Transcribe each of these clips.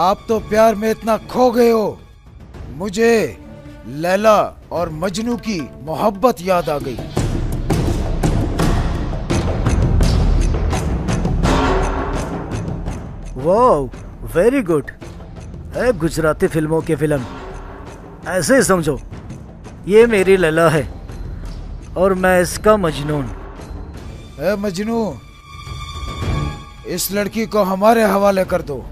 आप तो प्यार में इतना खो गए हो, मुझे लैला और मजनू की मोहब्बत याद आ गई। वाह, वेरी गुड। है गुजराती फिल्मों की फिल्म, ऐसे ही समझो। ये मेरी लैला है और मैं इसका मजनून। ए मजनू, इस लड़की को हमारे हवाले कर दो,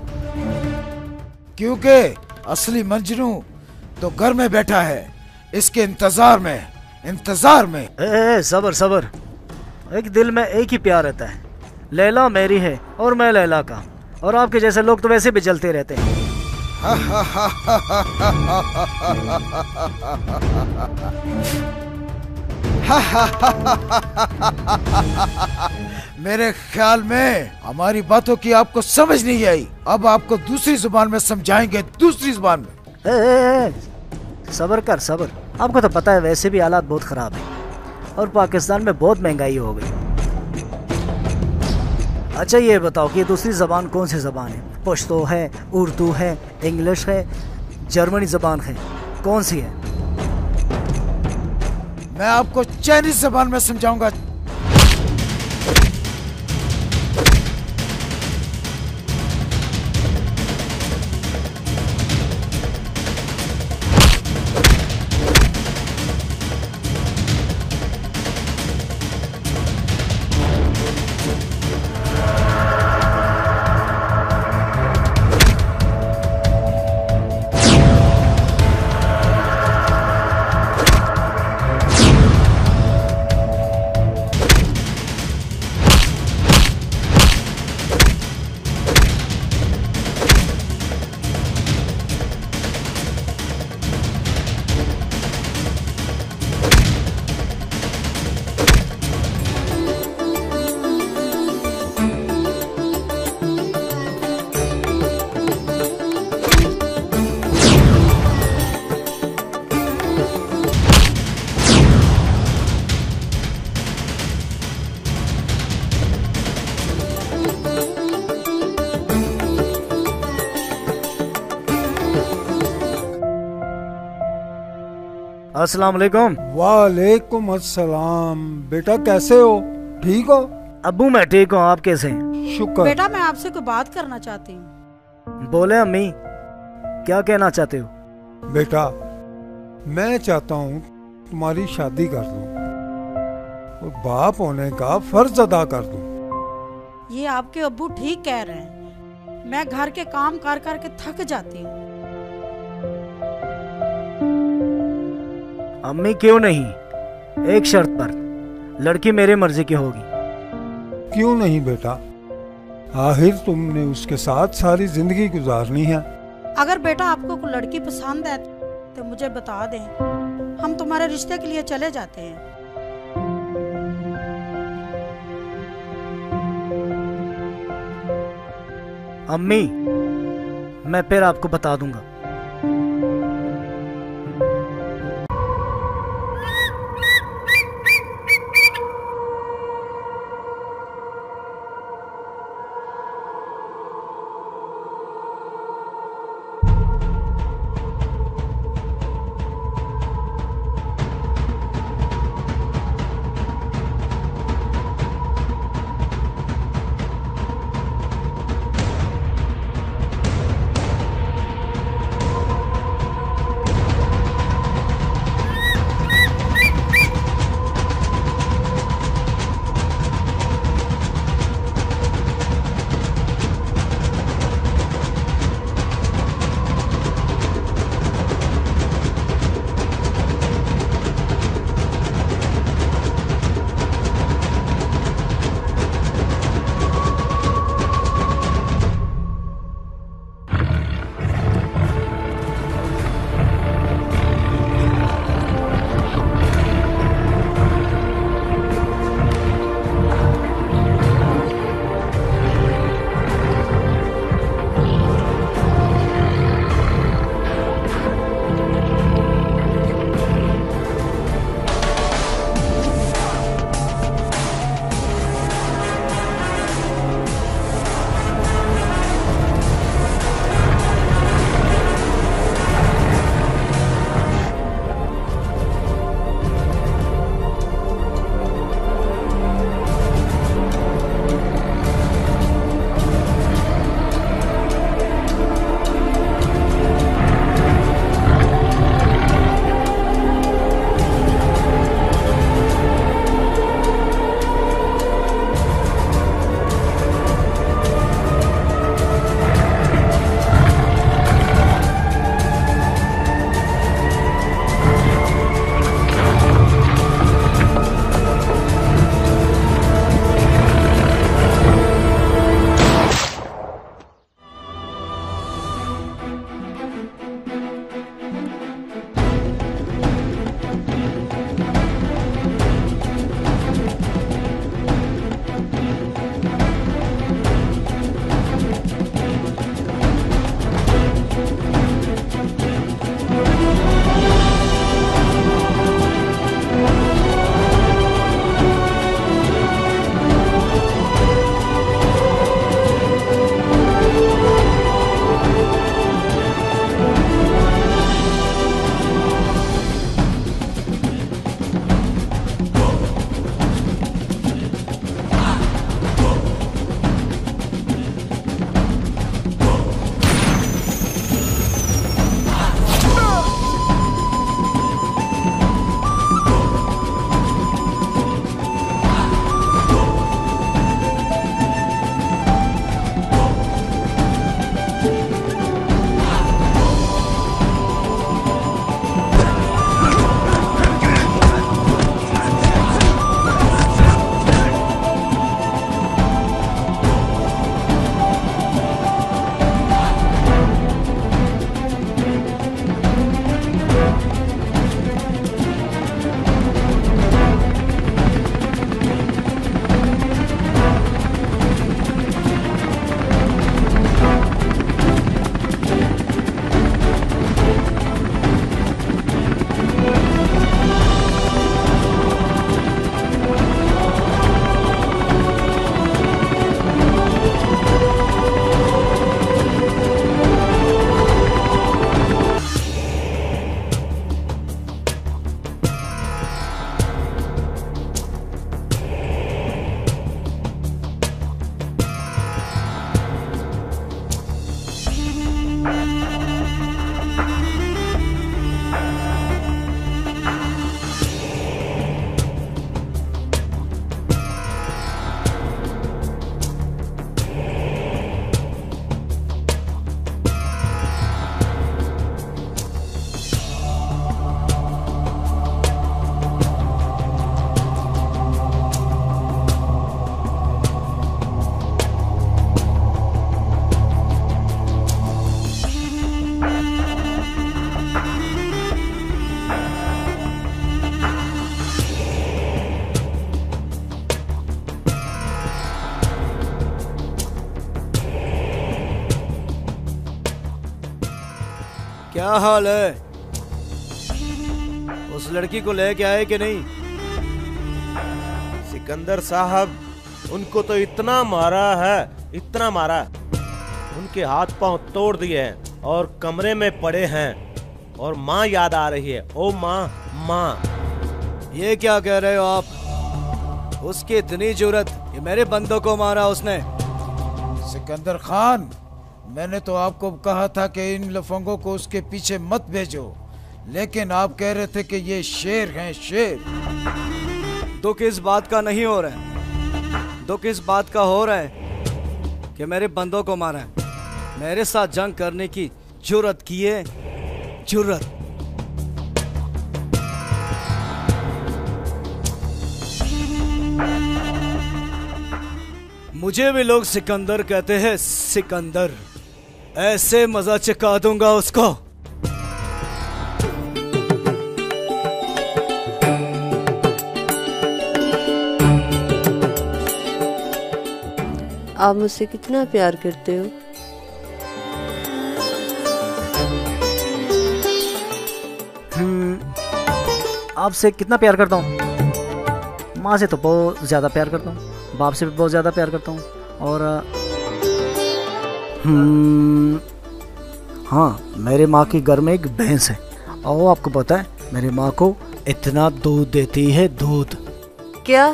क्योंकि असली मजनू तो घर में बैठा है, इसके इंतजार में। सबर सबर, एक दिल में एक ही प्यार रहता है। लैला मेरी है और मैं लैला का, और आपके जैसे लोग तो वैसे भी जलते रहते हैं। मेरे ख्याल में हमारी बातों की आपको समझ नहीं आई। अब आपको दूसरी जुबान में समझाएंगे, दूसरी जुबान में। सबर कर सबर। आपको तो पता है वैसे भी हालात बहुत खराब है और पाकिस्तान में बहुत महंगाई हो गई। अच्छा ये बताओ कि दूसरी ज़बान कौन सी ज़बान है? पश्तो है, उर्दू है, इंग्लिश है, जर्मनी ज़बान है, कौन सी है? मैं आपको चाइनीज ज़बान में समझाऊंगा। अस्सलाम वालेकुम। वालेकुम अस्सलाम। बेटा कैसे हो, ठीक हो? अब्बू मैं ठीक हूँ, आप कैसे हैं? शुक्र। बेटा मैं आपसे कोई बात करना चाहती हूँ। बोले अम्मी, क्या कहना चाहते हो? बेटा मैं चाहता हूँ तुम्हारी शादी कर दूँ और बाप होने का फर्ज अदा कर दूँ। ये आपके अब्बू ठीक कह रहे हैं। मैं घर के काम कर कर के थक जाती हूँ। अम्मी क्यों नहीं, एक शर्त पर, लड़की मेरे मर्जी की होगी। क्यों नहीं बेटा, आखिर तुमने उसके साथ सारी जिंदगी गुजारनी है। अगर बेटा आपको कोई लड़की पसंद है तो मुझे बता दें, हम तुम्हारे रिश्ते के लिए चले जाते हैं। अम्मी मैं फिर आपको बता दूंगा। क्या हाल है? उस लड़की को लेके आए कि नहीं? सिकंदर साहब, उनको तो इतना मारा है, इतना मारा, उनके हाथ पांव तोड़ दिए हैं और कमरे में पड़े हैं और माँ याद आ रही है। ओ माँ, माँ। ये क्या कह रहे हो आप? उसकी इतनी जुर्रत, ये मेरे बंदों को मारा उसने। सिकंदर खान, मैंने तो आपको कहा था कि इन लफंगों को उसके पीछे मत भेजो, लेकिन आप कह रहे थे कि ये शेर हैं, शेर। दुख इस बात का नहीं हो रहा है, दुख इस बात का हो रहा है कि मेरे बंदों को मारा है, मेरे साथ जंग करने की जुर्रत की है, जुर्रत। मुझे भी लोग सिकंदर कहते हैं, सिकंदर। ऐसे मजा चखा दूंगा उसको। आप मुझसे कितना प्यार करते हो? आपसे कितना प्यार करता हूँ? माँ से तो बहुत ज्यादा प्यार करता हूँ, बाप से भी बहुत ज्यादा प्यार करता हूँ, और हाँ, मेरे माँ की घर में एक भैंस है और वो आपको पता है मेरी माँ को इतना दूध देती है, दूध। क्या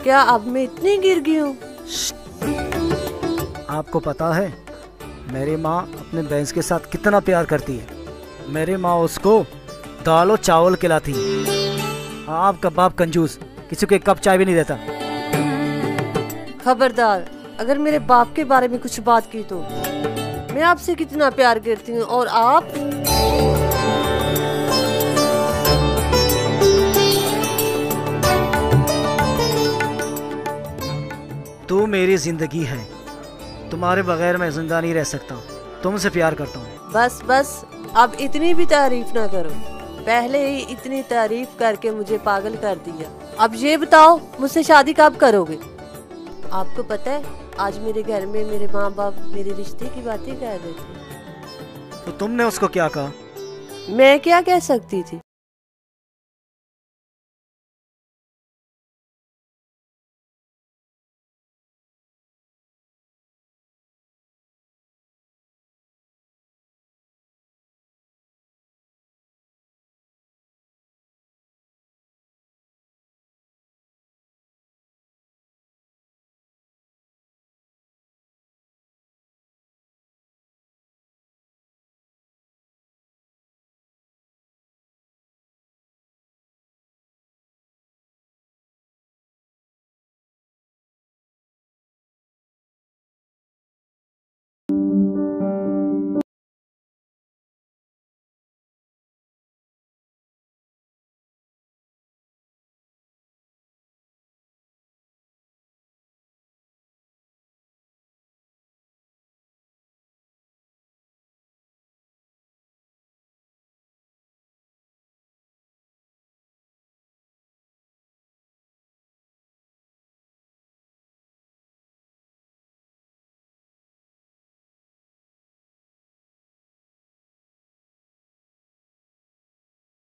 क्या अब मैं इतनी गिर गई हूँ? आपको पता है मेरी माँ अपने भैंस के साथ कितना प्यार करती है? मेरी माँ उसको दाल और चावल खिलाती है। आपका बाप कंजूस, किसी को एक कप चाय भी नहीं देता। खबरदार, अगर मेरे बाप के बारे में कुछ बात की तो मैं आपसे कितना प्यार करती हूँ, और आप? तू मेरी जिंदगी है, तुम्हारे बगैर मैं जिंदा नहीं रह सकता, तुमसे प्यार करता हूँ। बस बस, अब इतनी भी तारीफ ना करो, पहले ही इतनी तारीफ करके मुझे पागल कर दिया। अब ये बताओ, मुझसे शादी कब करोगे? आपको पता है आज मेरे घर में मेरे माँ बाप मेरे रिश्ते की बातें कर रहे थे। तो तुमने उसको क्या कहा? मैं क्या कह सकती थी?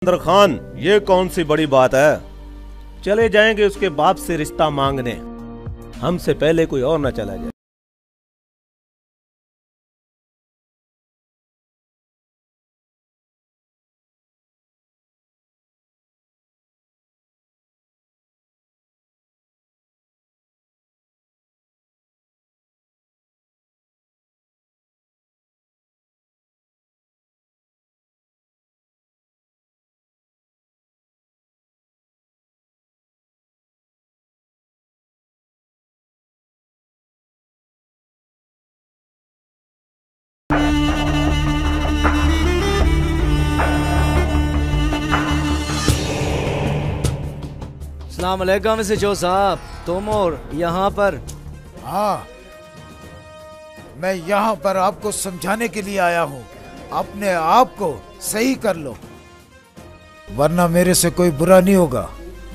सिकंदर खान, ये कौन सी बड़ी बात है? चले जाएंगे उसके बाप से रिश्ता मांगने, हमसे पहले कोई और न चला जाए। अस्सलाम वालेकुम मिस्टर जो साहब, तुम और यहाँ पर? हाँ, मैं यहाँ पर आपको समझाने के लिए आया हूँ। अपने आप को सही कर लो, वरना मेरे से कोई बुरा नहीं होगा।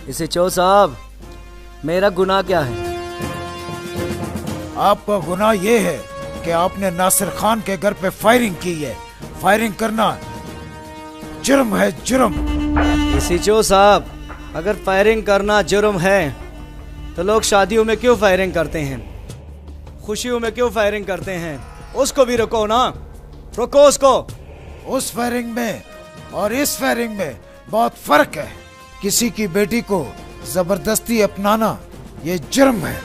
इसे चो साहब, मेरा गुनाह क्या है? आपका गुनाह ये है कि आपने नासिर खान के घर पे फायरिंग की है। फायरिंग करना जुर्म है, जुर्म। एसएचओ साहब, अगर फायरिंग करना जुर्म है तो लोग शादियों में क्यों फायरिंग करते हैं, खुशियों में क्यों फायरिंग करते हैं? उसको भी रोको ना, रोको उसको। उस फायरिंग में और इस फायरिंग में बहुत फर्क है। किसी की बेटी को जबरदस्ती अपनाना ये जुर्म है।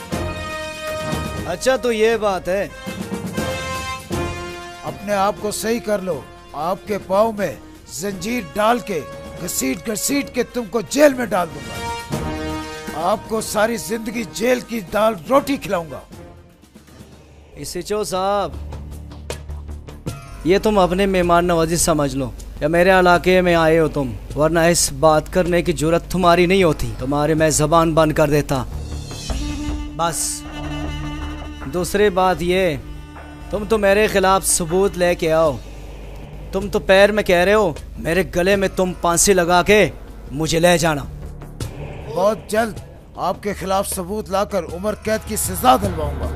अच्छा तो ये बात है। अपने आप को सही कर लो। आपके पाँव में जंजीर डाल के घसीट घसीट के तुमको जेल में डाल दूंगा। आपको सारी जिंदगी जेल की दाल रोटी खिलाऊंगा। एसएचओ साहब, ये तुम अपने मेहमान नवाजी समझ लो या मेरे इलाके में आए हो तुम, वरना इस बात करने की जरूरत तुम्हारी नहीं होती। तुम्हारी मैं जबान बंद कर देता बस। दूसरी बात ये, तुम तो मेरे खिलाफ सबूत लेके आओ। तुम तो पैर में कह रहे हो, मेरे गले में तुम फांसी लगा के मुझे ले जाना। बहुत जल्द आपके खिलाफ सबूत लाकर उम्र कैद की सजा दिलवाऊंगा।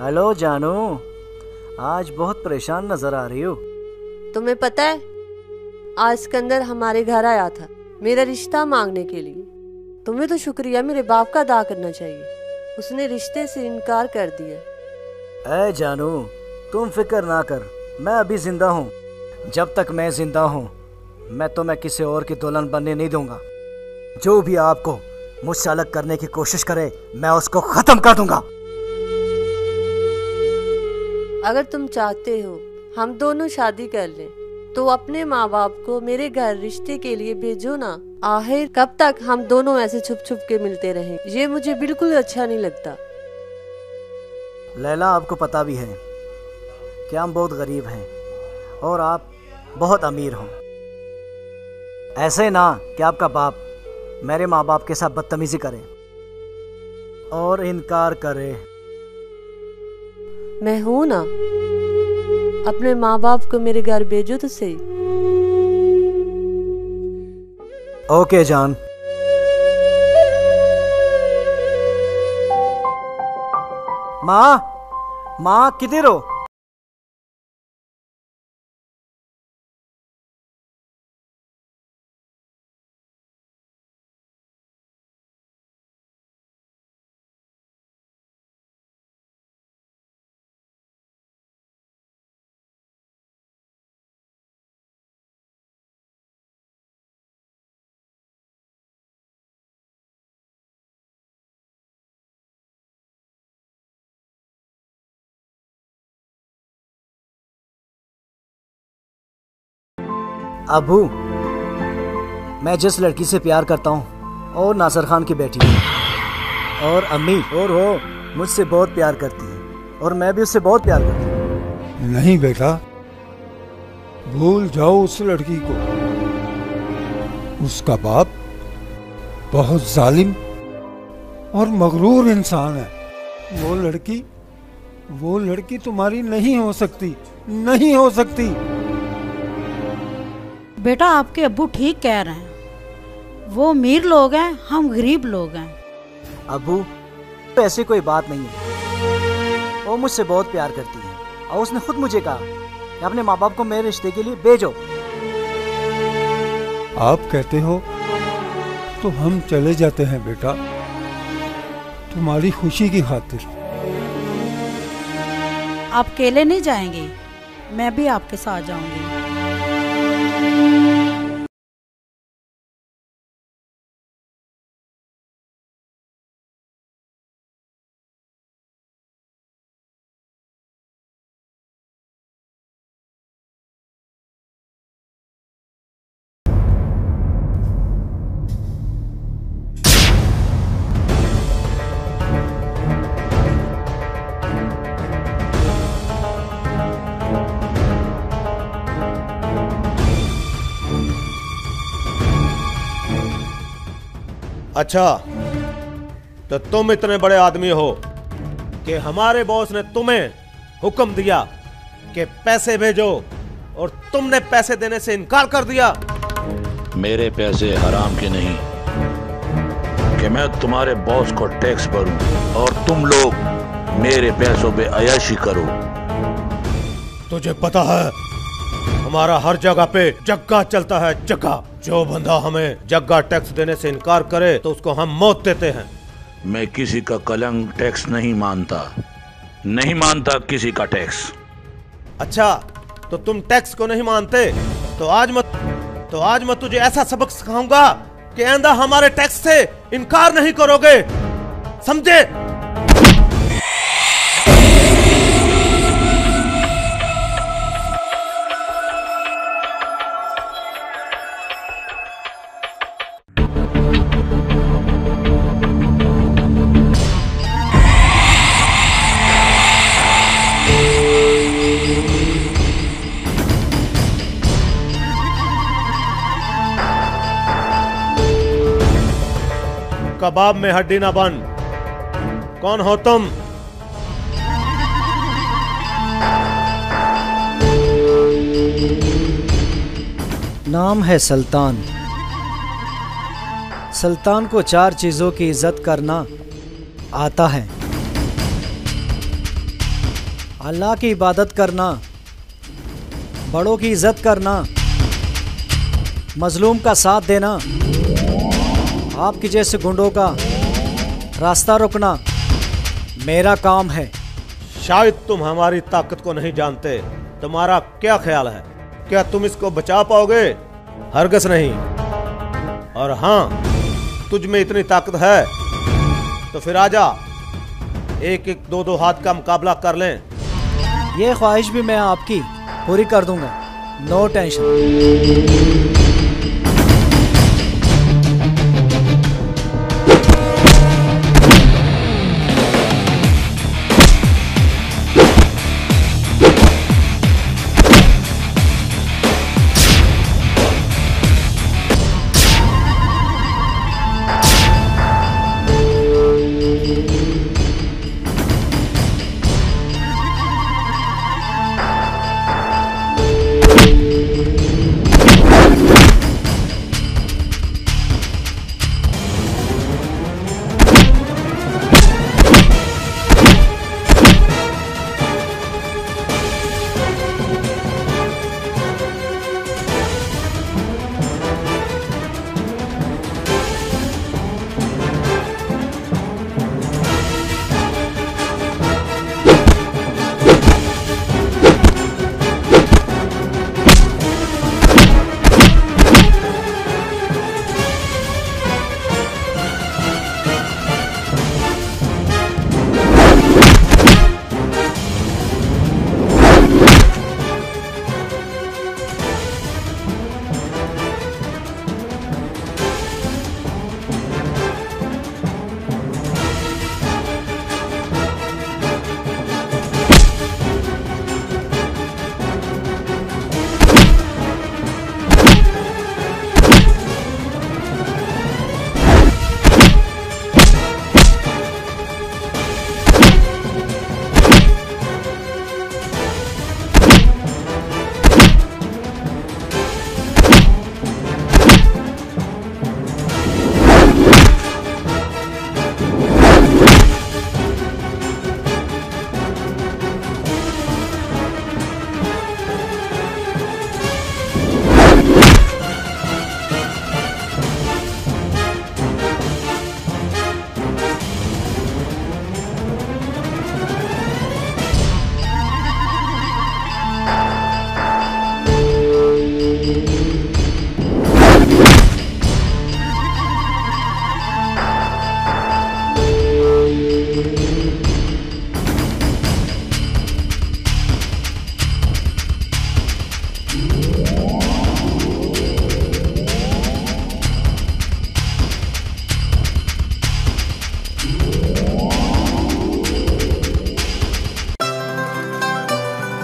हेलो जानू, आज बहुत परेशान नजर आ रही हो। तुम्हें पता है, आज सिकंदर हमारे घर आया था मेरा रिश्ता मांगने के लिए। तुम्हें तो शुक्रिया मेरे बाप का अदा करना चाहिए। उसने रिश्ते से इनकार कर दिया। ऐ जानू, तुम फिक्र ना कर, मैं अभी जिंदा हूँ। जब तक मैं जिंदा हूँ मैं तुम्हें किसी और की दुल्हन बनने नहीं दूंगा। जो भी आपको मुझसे अलग करने की कोशिश करे मैं उसको खत्म कर दूंगा। अगर तुम चाहते हो हम दोनों शादी कर लें तो अपने माँ बाप को मेरे घर रिश्ते के लिए भेजो ना। आखिर कब तक हम दोनों ऐसे छुप छुप के मिलते रहें? ये मुझे बिल्कुल अच्छा नहीं लगता। लैला, आपको पता भी है कि हम बहुत गरीब हैं और आप बहुत अमीर हो। ऐसे ना कि आपका बाप मेरे माँ बाप के साथ बदतमीजी करे और इनकार करे। मैं हूं ना, अपने माँ बाप को मेरे घर भेजो तो सही। ओके जान। माँ किधर हो? अबू, मैं जिस लड़की से प्यार करता हूँ और नासिर खान की बेटी है और अम्मी और वो मुझसे बहुत प्यार करती है और मैं भी उससे बहुत प्यार करती हूँ। नहीं बेटा, भूल जाओ उस लड़की को। उसका बाप बहुत जालिम और मगरूर इंसान है। वो लड़की तुम्हारी नहीं हो सकती, नहीं हो सकती। बेटा, आपके अब्बू ठीक कह रहे हैं। वो अमीर लोग हैं, हम गरीब लोग हैं। अबू, तो ऐसी कोई बात नहीं है। वो मुझसे बहुत प्यार करती है और उसने खुद मुझे कहा कि अपने माँ बाप को मेरे रिश्ते के लिए भेजो। आप कहते हो तो हम चले जाते हैं बेटा, तुम्हारी खुशी की खातिर। आप अकेले नहीं जाएंगे, मैं भी आपके साथ जाऊंगी। अच्छा, तो तुम इतने बड़े आदमी हो कि हमारे बॉस ने तुम्हें हुक्म दिया कि पैसे भेजो और तुमने पैसे देने से इनकार कर दिया। मेरे पैसे हराम के नहीं कि मैं तुम्हारे बॉस को टैक्स भरूं और तुम लोग मेरे पैसों पे अय्याशी करो। तुझे पता है हमारा हर जगह पे जग्गा चलता है, जग्गा। जो बंदा हमें जग्गा टैक्स देने से इनकार करे तो उसको हम मौत देते हैं। मैं किसी का कलंक टैक्स नहीं मानता किसी का टैक्स। अच्छा, तो तुम टैक्स को नहीं मानते तो आज मैं तुझे ऐसा सबक सिखाऊंगा कि आइंदा हमारे टैक्स से इनकार नहीं करोगे, समझे? कबाब में हड्डी ना बन। कौन हो तुम? नाम है सुल्तान। सुल्तान को 4 चीजों की इज्जत करना आता है। अल्लाह की इबादत करना, बड़ों की इज्जत करना, मजलूम का साथ देना, आपके जैसे गुंडों का रास्ता रोकना मेरा काम है। शायद तुम हमारी ताकत को नहीं जानते। तुम्हारा क्या ख्याल है? क्या तुम इसको बचा पाओगे? हरगिज़ नहीं। और हाँ, तुझ में इतनी ताकत है तो फिर आजा, 1-1, 2-2 हाथ का मुकाबला कर लें। ये ख्वाहिश भी मैं आपकी पूरी कर दूंगा, नो टेंशन।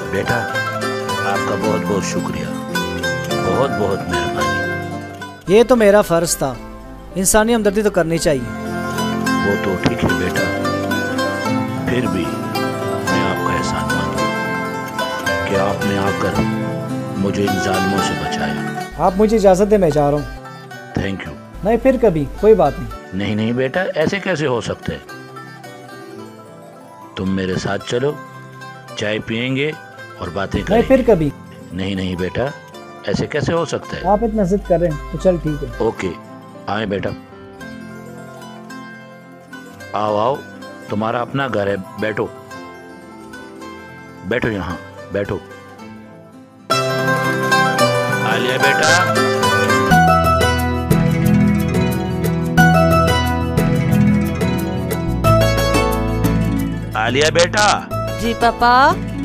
बेटा, आपका बहुत बहुत शुक्रिया, बहुत बहुत मेहरबानी। ये तो मेरा फर्ज था, इंसानी हमदर्दी तो करनी चाहिए। वो तो ठीक है बेटा, फिर भी मैं आपका एहसान मानूं कि आपने आकर मुझे इन जालिमों से बचाया। आप मुझे इजाज़त दे, मैं जा रहा हूँ। Thank you. नहीं, फिर कभी, कोई बात नहीं। नहीं नहीं बेटा, ऐसे कैसे हो सकता है? तुम मेरे साथ चलो, चाय पियेंगे और बातें नहीं, करेंगे। फिर कभी। नहीं नहीं बेटा, ऐसे कैसे हो सकता है? आप इतना जिद कर रहे हैं तो चल ठीक है। ओके, आए बेटा। आओ आओ, तुम्हारा अपना घर है, बैठो बैठो, यहाँ बैठो। आलिया बेटा, आलिया बेटा। जी पापा।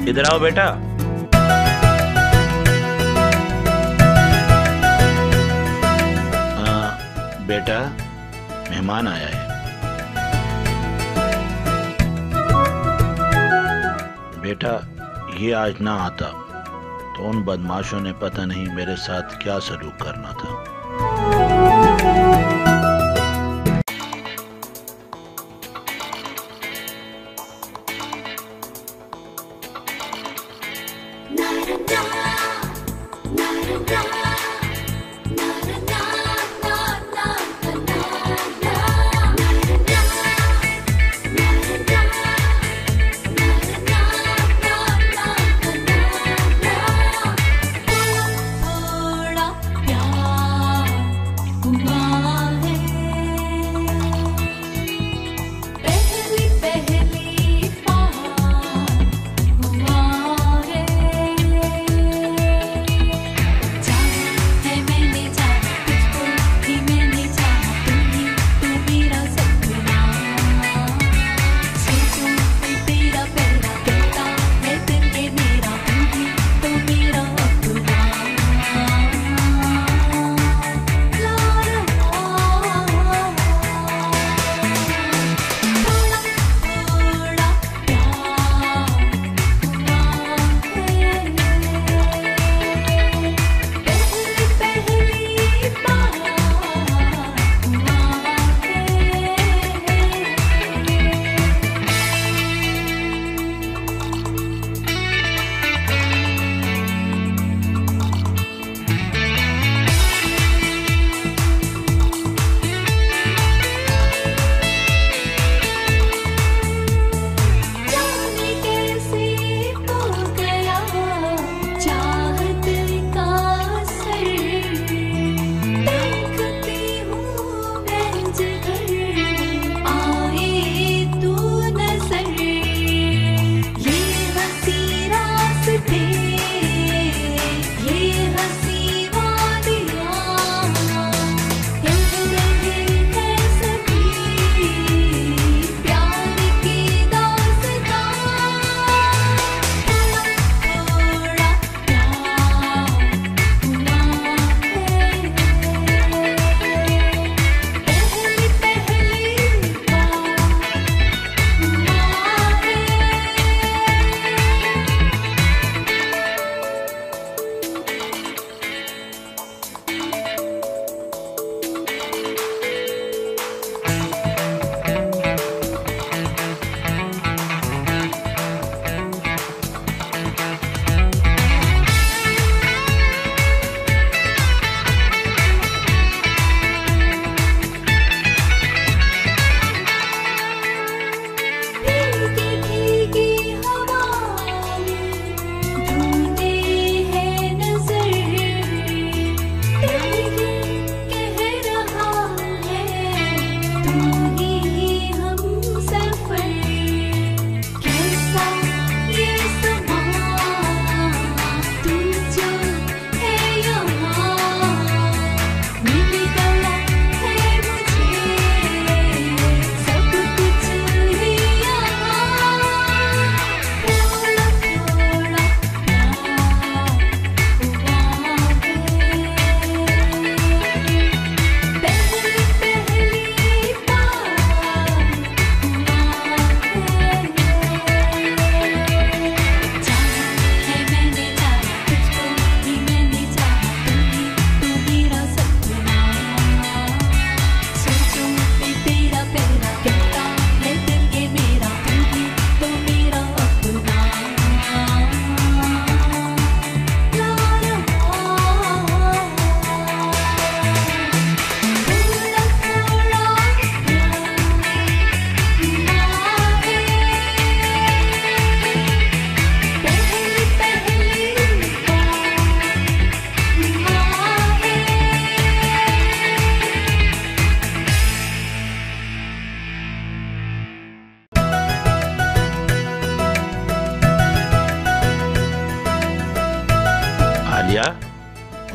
इधर आओ बेटा। बेटा, मेहमान आया है। बेटा, ये आज ना आता तो उन बदमाशों ने पता नहीं मेरे साथ क्या सलूक करना था।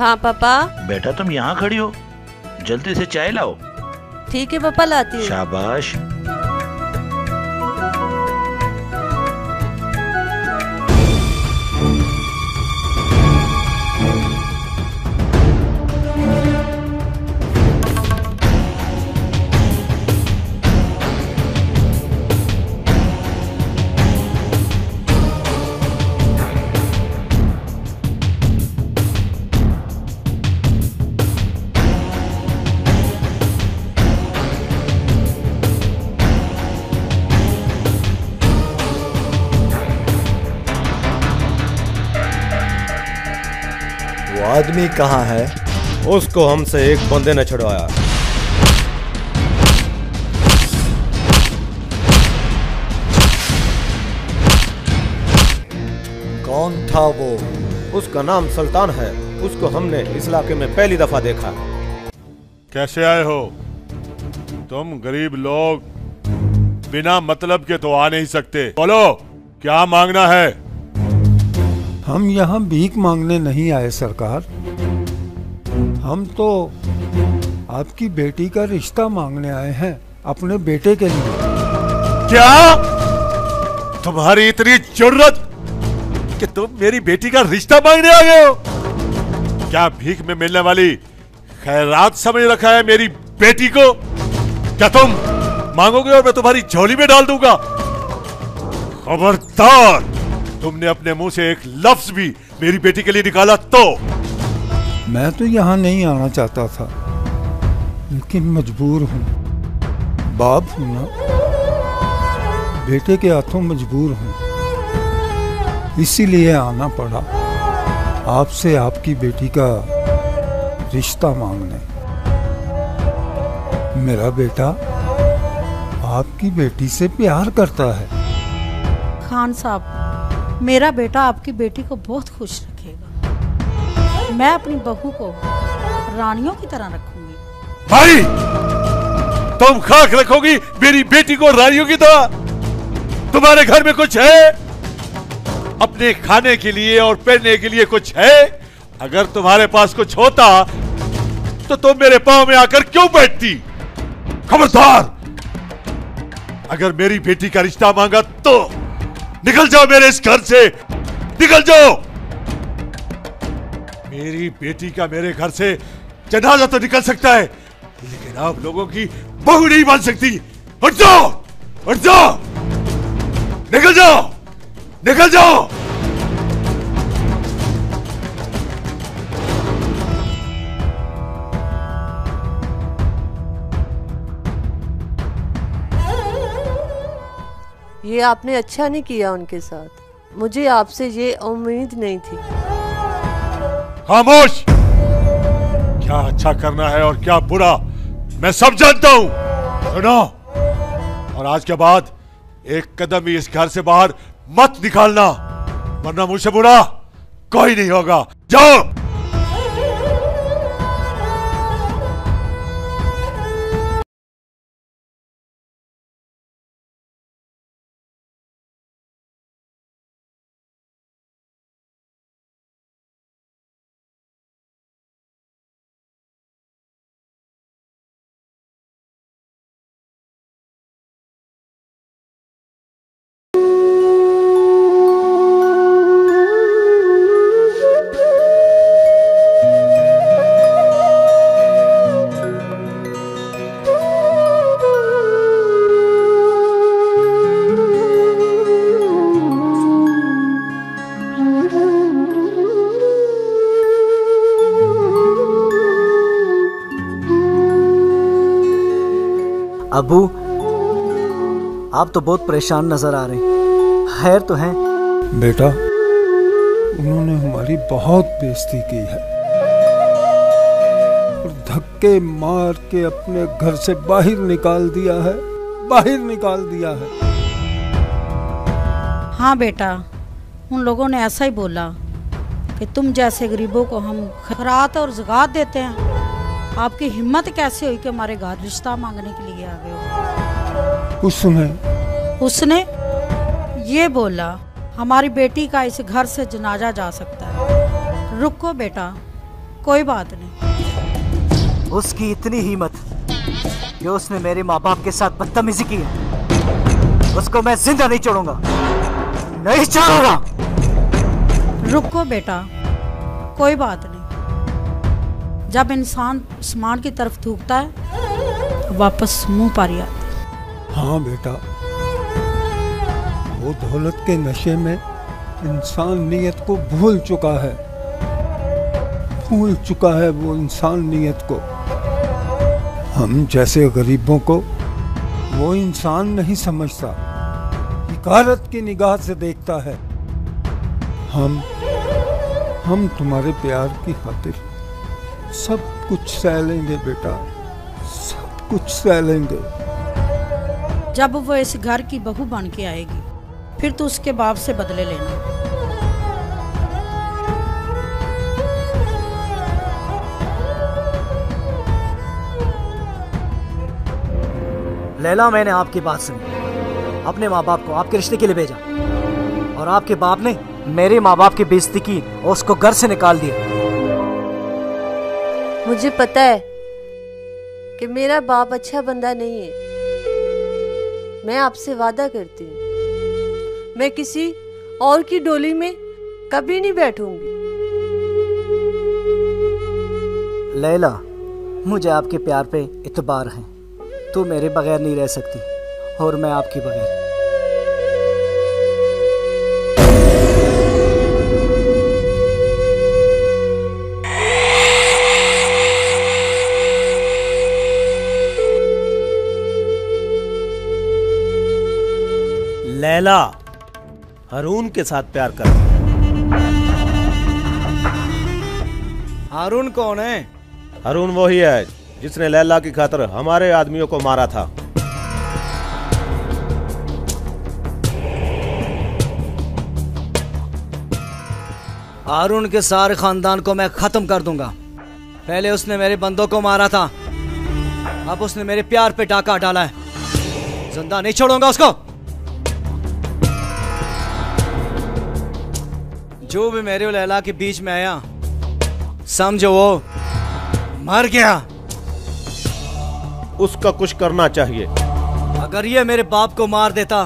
हाँ पापा। बेटा तुम यहाँ खड़ी हो, जल्दी से चाय लाओ। ठीक है पापा, लाती हूँ। शाबाश। आदमी कहाँ है? उसको हमसे एक बंदे ने छुड़वाया। कौन था वो? उसका नाम सुल्तान है। उसको हमने इस इलाके में पहली दफा देखा। कैसे आए हो? तुम गरीब लोग बिना मतलब के तो आ नहीं सकते। बोलो क्या मांगना है? हम यहाँ भीख मांगने नहीं आए सरकार, हम तो आपकी बेटी का रिश्ता मांगने आए हैं, अपने बेटे के लिए। क्या तुम्हारी इतनी जुर्रत कि तुम मेरी बेटी का रिश्ता मांगने आ गए हो? क्या भीख में मिलने वाली खैरात समझ रखा है मेरी बेटी को? क्या तुम मांगोगे और मैं तुम्हारी झोली में डाल दूंगा? खबरदार, तुमने अपने मुंह से एक लफ्ज भी मेरी बेटी के लिए निकाला तो। मैं तो यहाँ नहीं आना चाहता था, लेकिन मजबूर हूँ। बाप हूँ ना, बेटे के हाथों मजबूर हूँ, इसीलिए आना पड़ा आपसे आपकी बेटी का रिश्ता मांगने। मेरा बेटा आपकी बेटी से प्यार करता है। खान साहब, मेरा बेटा आपकी बेटी को बहुत खुश रखेगा। मैं अपनी बहू को रानियों की तरह रखूंगी। भाई, तुम खाक रखोगी मेरी बेटी को रानियों की तरह? तुम्हारे घर में कुछ है? अपने खाने के लिए और पहनने के लिए कुछ है? अगर तुम्हारे पास कुछ होता तो तुम मेरे पांव में आकर क्यों बैठती? खबरदार, अगर मेरी बेटी का रिश्ता मांगा तो निकल जाओ मेरे इस घर से, निकल जाओ। मेरी बेटी का मेरे घर से जनाजा तो निकल सकता है, लेकिन आप लोगों की बहू नहीं बन सकती। हट जाओ, हट जाओ, निकल जाओ, निकल जाओ। ये आपने अच्छा नहीं किया उनके साथ, मुझे आपसे ये उम्मीद नहीं थी। खामोश! क्या अच्छा करना है और क्या बुरा मैं सब जानता हूं। सुनो, और आज के बाद एक कदम भी इस घर से बाहर मत निकालना, वरना मुझसे बुरा कोई नहीं होगा। जाओ। अबू, आप तो बहुत परेशान नजर आ रहे हैं, खैर तो हैं? बेटा, उन्होंने हमारी बहुत बेइज्जती की है और धक्के मार के अपने घर से बाहर निकाल दिया है, बाहर निकाल दिया है। हाँ बेटा, उन लोगों ने ऐसा ही बोला कि तुम जैसे गरीबों को हम खैरात और ज़कात देते हैं। आपकी हिम्मत कैसे हुई कि हमारे घर रिश्ता मांगने के लिए आ गए हो? उसने ये बोला हमारी बेटी का इस घर से जनाजा जा सकता है। रुको बेटा, कोई बात नहीं। उसकी इतनी हिम्मत कि उसने मेरे माँ बाप के साथ बदतमीजी की है, उसको मैं जिंदा नहीं छोड़ूंगा, नहीं छोड़ूंगा। रुको बेटा, कोई बात नहीं। जब इंसान आसमान की तरफ थूकता है वापस मुंह पर ही आता है। हाँ बेटा, वो दौलत के नशे में इंसान नीयत को भूल चुका है, भूल चुका है वो इंसान नीयत को। हम जैसे गरीबों को वो इंसान नहीं समझता, हिकारत की निगाह से देखता है। हम तुम्हारे प्यार की खातिर सब कुछ सह लेंगे बेटा, सब कुछ सह लेंगे। जब वो इस घर की बहू बन के आएगी फिर तो उसके बाप से बदले लेना। लैला, मैंने आपकी बात सुनी, अपने माँ बाप को आपके रिश्ते के लिए भेजा और आपके बाप ने मेरे माँ बाप की बेइज्जती की और उसको घर से निकाल दिया। मुझे पता है कि मेरा बाप अच्छा बंदा नहीं है। मैं आपसे वादा करती हूँ, मैं किसी और की डोली में कभी नहीं बैठूंगी। लैला, मुझे आपके प्यार पे इतबार है। तू मेरे बगैर नहीं रह सकती और मैं आपके बगैर। लैला हारून के साथ प्यार कर। हारून कौन है? हारून वही है जिसने लैला की खातिर हमारे आदमियों को मारा था। हारून के सारे खानदान को मैं खत्म कर दूंगा। पहले उसने मेरे बंदों को मारा था, अब उसने मेरे प्यार पे डाका डाला है। जिंदा नहीं छोड़ूंगा उसको। जो भी मेरे और लैला के बीच में आया समझो वो मर गया। उसका कुछ करना चाहिए। अगर ये मेरे बाप को मार देता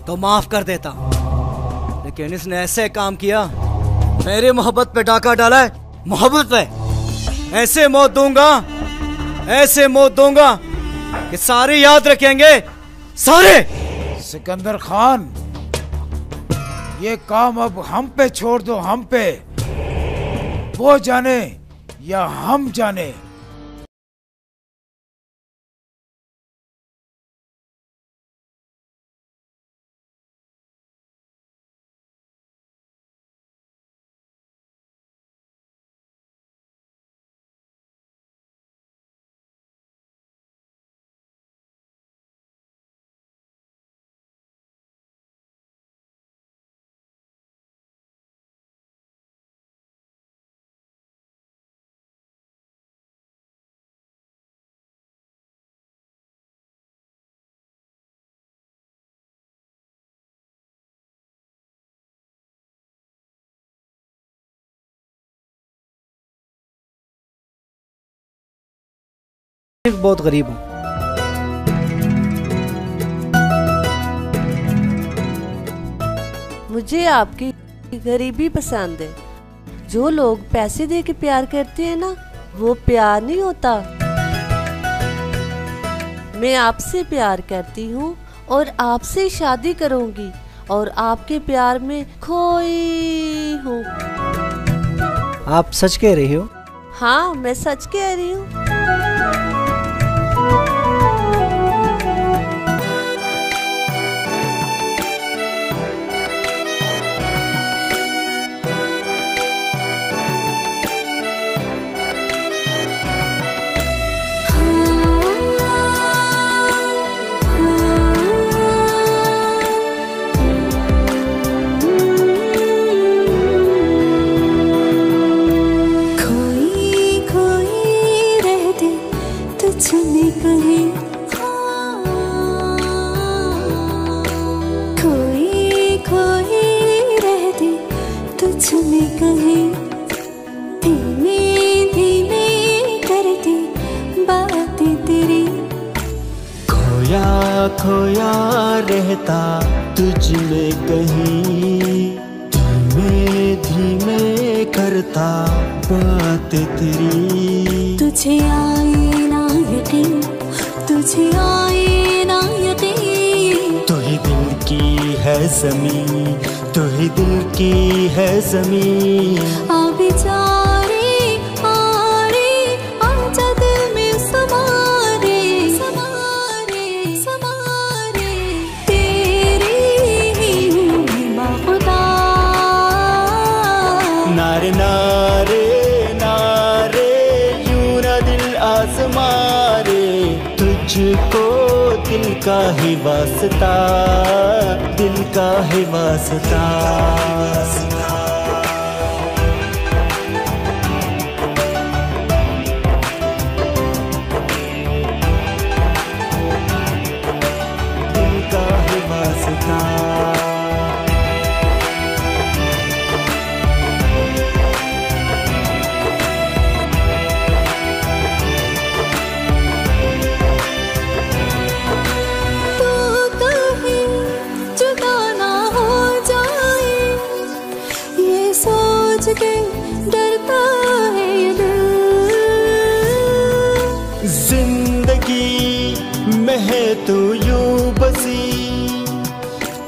तो माफ कर देता, लेकिन इसने ऐसे काम किया, मेरे मोहब्बत पे डाका डाला है। मोहब्बत पे ऐसे मौत दूंगा, ऐसे मौत दूंगा कि सारे याद रखेंगे, सारे। सिकंदर खान, ये काम अब हम पे छोड़ दो, हम पे। वो जाने या हम जाने। बहुत गरीब हूँ। मुझे आपकी गरीबी पसंद है। जो लोग पैसे दे के प्यार करते हैं ना, वो प्यार नहीं होता। मैं आपसे प्यार करती हूँ और आपसे शादी करूँगी और आपके प्यार में खोई हूँ। आप सच कह रही हो? हाँ, मैं सच कह रही हूँ। धीमे धीमे खोया रहता तुझ में कहीं, धीमे धीमे करता बात तेरी। तुझे आए ना यकीन, तुझे आए ना यकीन, तू ही दिल की है ज़मीं, तू ही दिल की है ज़मीं। आ बेचारे आरे आजा दिल में समारे, समारे समारे, तेरी ही हूँ मैं बाखुदा। नारे नारे नारे यूं ना दिल आज़मारे, तुझको दिल का ही वास्ता, दिल का ही वास्ता। दिल का ही वास्ता। के डरता है ये दिल, जिंदगी में है तू यूं बसी,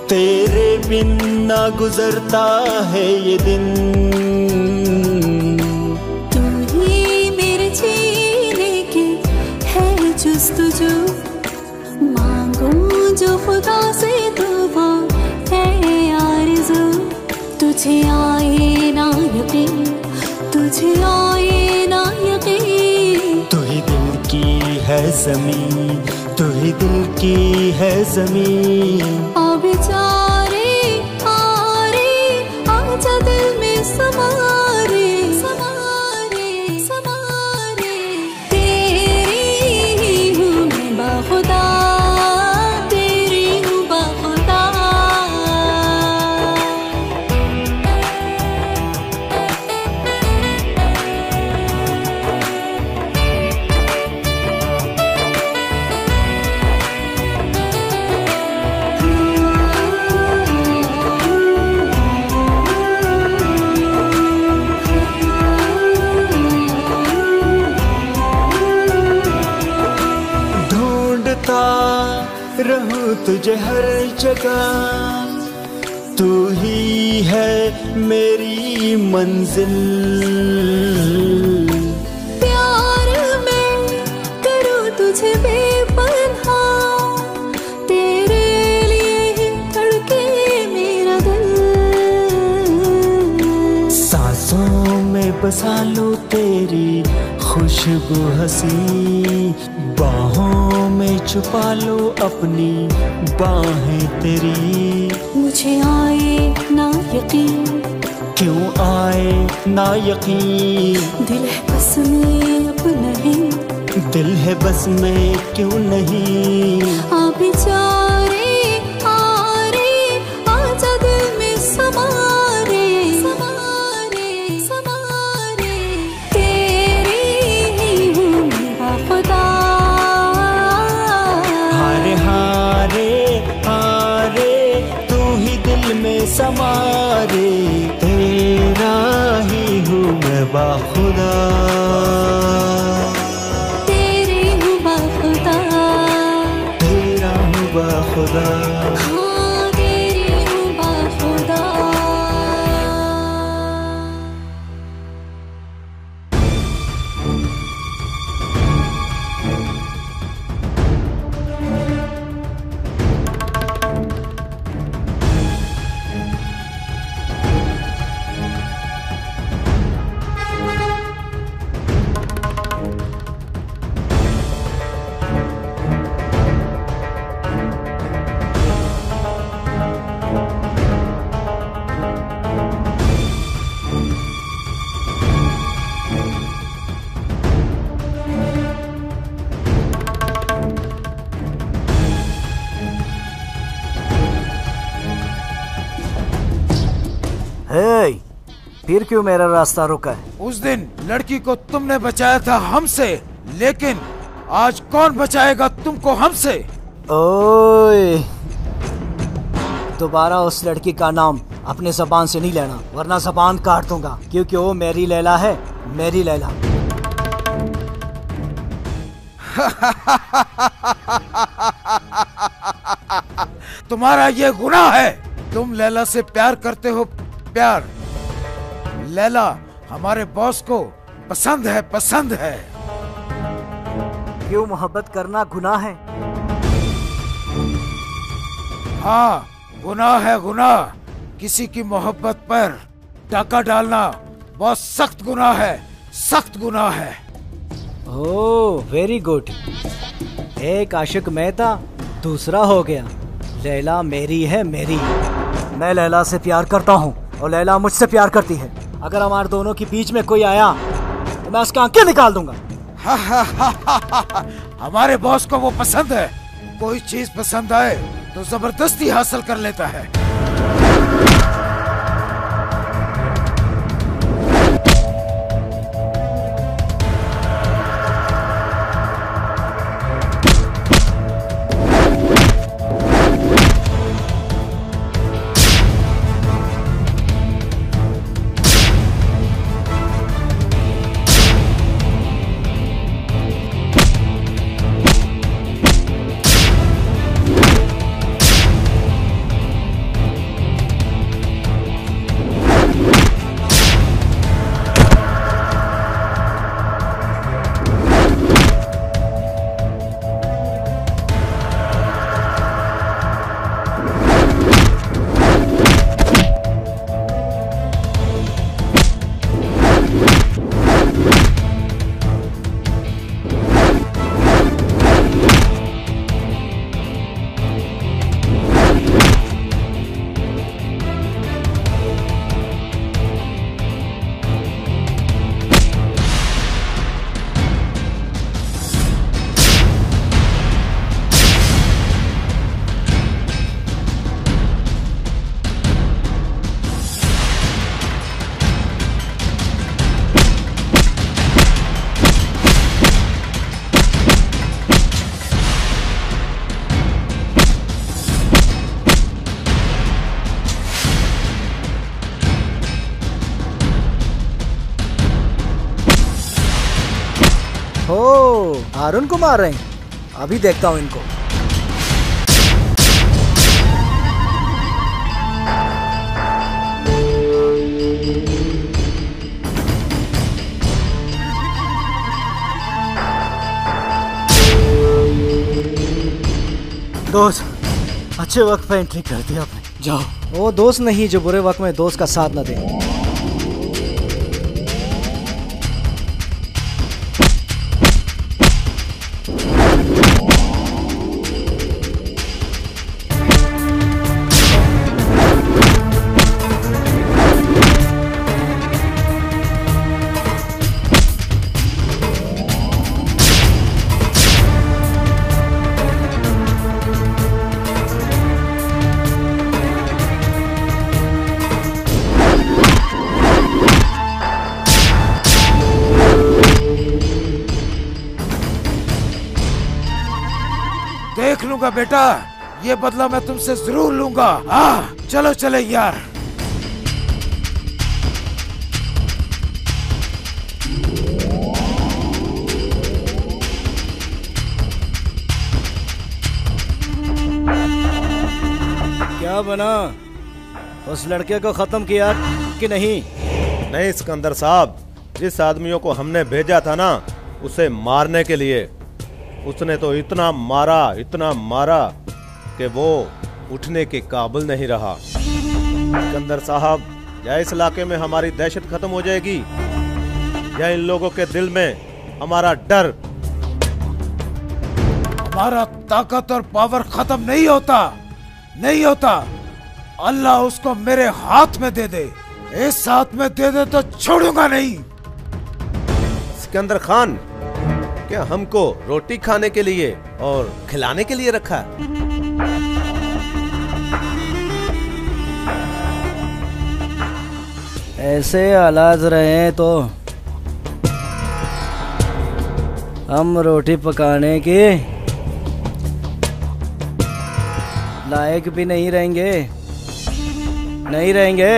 तेरे बिन ना गुजरता है ये दिन। तू ही मेरे जीने की है जुस्तजू, मांगूं जो खुदा से तो वो है आरज़ू। तुझे आए ना यकीन, तुझे आए ना यकीन, तू ही दिल की है ज़मीं, तू ही दिल की है ज़मीं। आ बेचारे आरे आजा दिल में समारे, समारे समारे, तेरी ही हूँ मैं बाखुदा, तेरी हूँ बाखुदा। रहूं तुझे हर जगह, तू ही है मेरी मंजिल। प्यार में करूं तुझे बेपनाह, तेरे लिए ही धड़के मेरा दिल। सांसों में बसा लो तेरी खुशबू हंसी, बाहों में छुपा लो अपनी बाहें तेरी। मुझे आए ना यकीन, क्यों आए ना यकीन, दिल है बस में अब नहीं, दिल है बस में क्यों नहीं। आ बेचारे आरे आजा दिल में समारे, समारे समारे, तेरी ही हूँ मैं बाखुदा। हारे हारे हारे तू ही दिल में समारे, तेरा ही हूँ मैं बाखुदा, तेरी हूँ बाखुदा, तेरा हूँ बाखुदा। हाँ तेरी हूँ बाखुदा। फिर क्यों मेरा रास्ता रुका है? उस दिन लड़की को तुमने बचाया था हमसे, लेकिन आज कौन बचाएगा तुमको हमसे? ओए, दोबारा उस लड़की का नाम अपने जबान से नहीं लेना, वरना जबान काट दूंगा, क्योंकि वो मेरी लैला है, मेरी लैला। तुम्हारा ये गुनाह है। तुम लैला से प्यार करते हो, प्यार। लैला हमारे बॉस को पसंद है, पसंद है। क्यों मोहब्बत करना गुनाह है? हाँ, गुनाह है, गुनाह। किसी की मोहब्बत पर डाका डालना बहुत सख्त गुनाह है, सख्त गुनाह है। ओह, वेरी गुड। एक आशिक मैं था, दूसरा हो गया। लैला मेरी है, मेरी। मैं लैला से प्यार करता हूँ और लैला मुझसे प्यार करती है। अगर हमारे दोनों के बीच में कोई आया तो मैं उसका आंखें निकाल दूंगा। हमारे बॉस को वो पसंद है। कोई चीज पसंद आए तो जबरदस्ती हासिल कर लेता है। हारून को मार रहे हैं, अभी देखता हूं इनको। दोस्त, अच्छे वक्त पे एंट्री कर दिया आपने। जाओ। वो दोस्त नहीं जो बुरे वक्त में दोस्त का साथ न दे। देख लूंगा बेटा, ये बदला मैं तुमसे जरूर लूंगा। हाँ, चलो चले यार। क्या बना? उस लड़के को खत्म किया कि नहीं? नहीं सिकंदर साहब, जिस आदमियों को हमने भेजा था ना उसे मारने के लिए, उसने तो इतना मारा कि वो उठने के काबिल नहीं रहा। सिकंदर साहब, या इस इलाके में हमारी दहशत खत्म हो जाएगी या इन लोगों के दिल में हमारा डर। हमारा ताकत और पावर खत्म नहीं होता, नहीं होता। अल्लाह उसको मेरे हाथ में दे दे, इस हाथ में दे दे तो छोड़ूंगा नहीं। सिकंदर खान, क्या हमको रोटी खाने के लिए और खिलाने के लिए रखा? ऐसे हालात रहे तो हम रोटी पकाने की लायक भी नहीं रहेंगे, नहीं रहेंगे।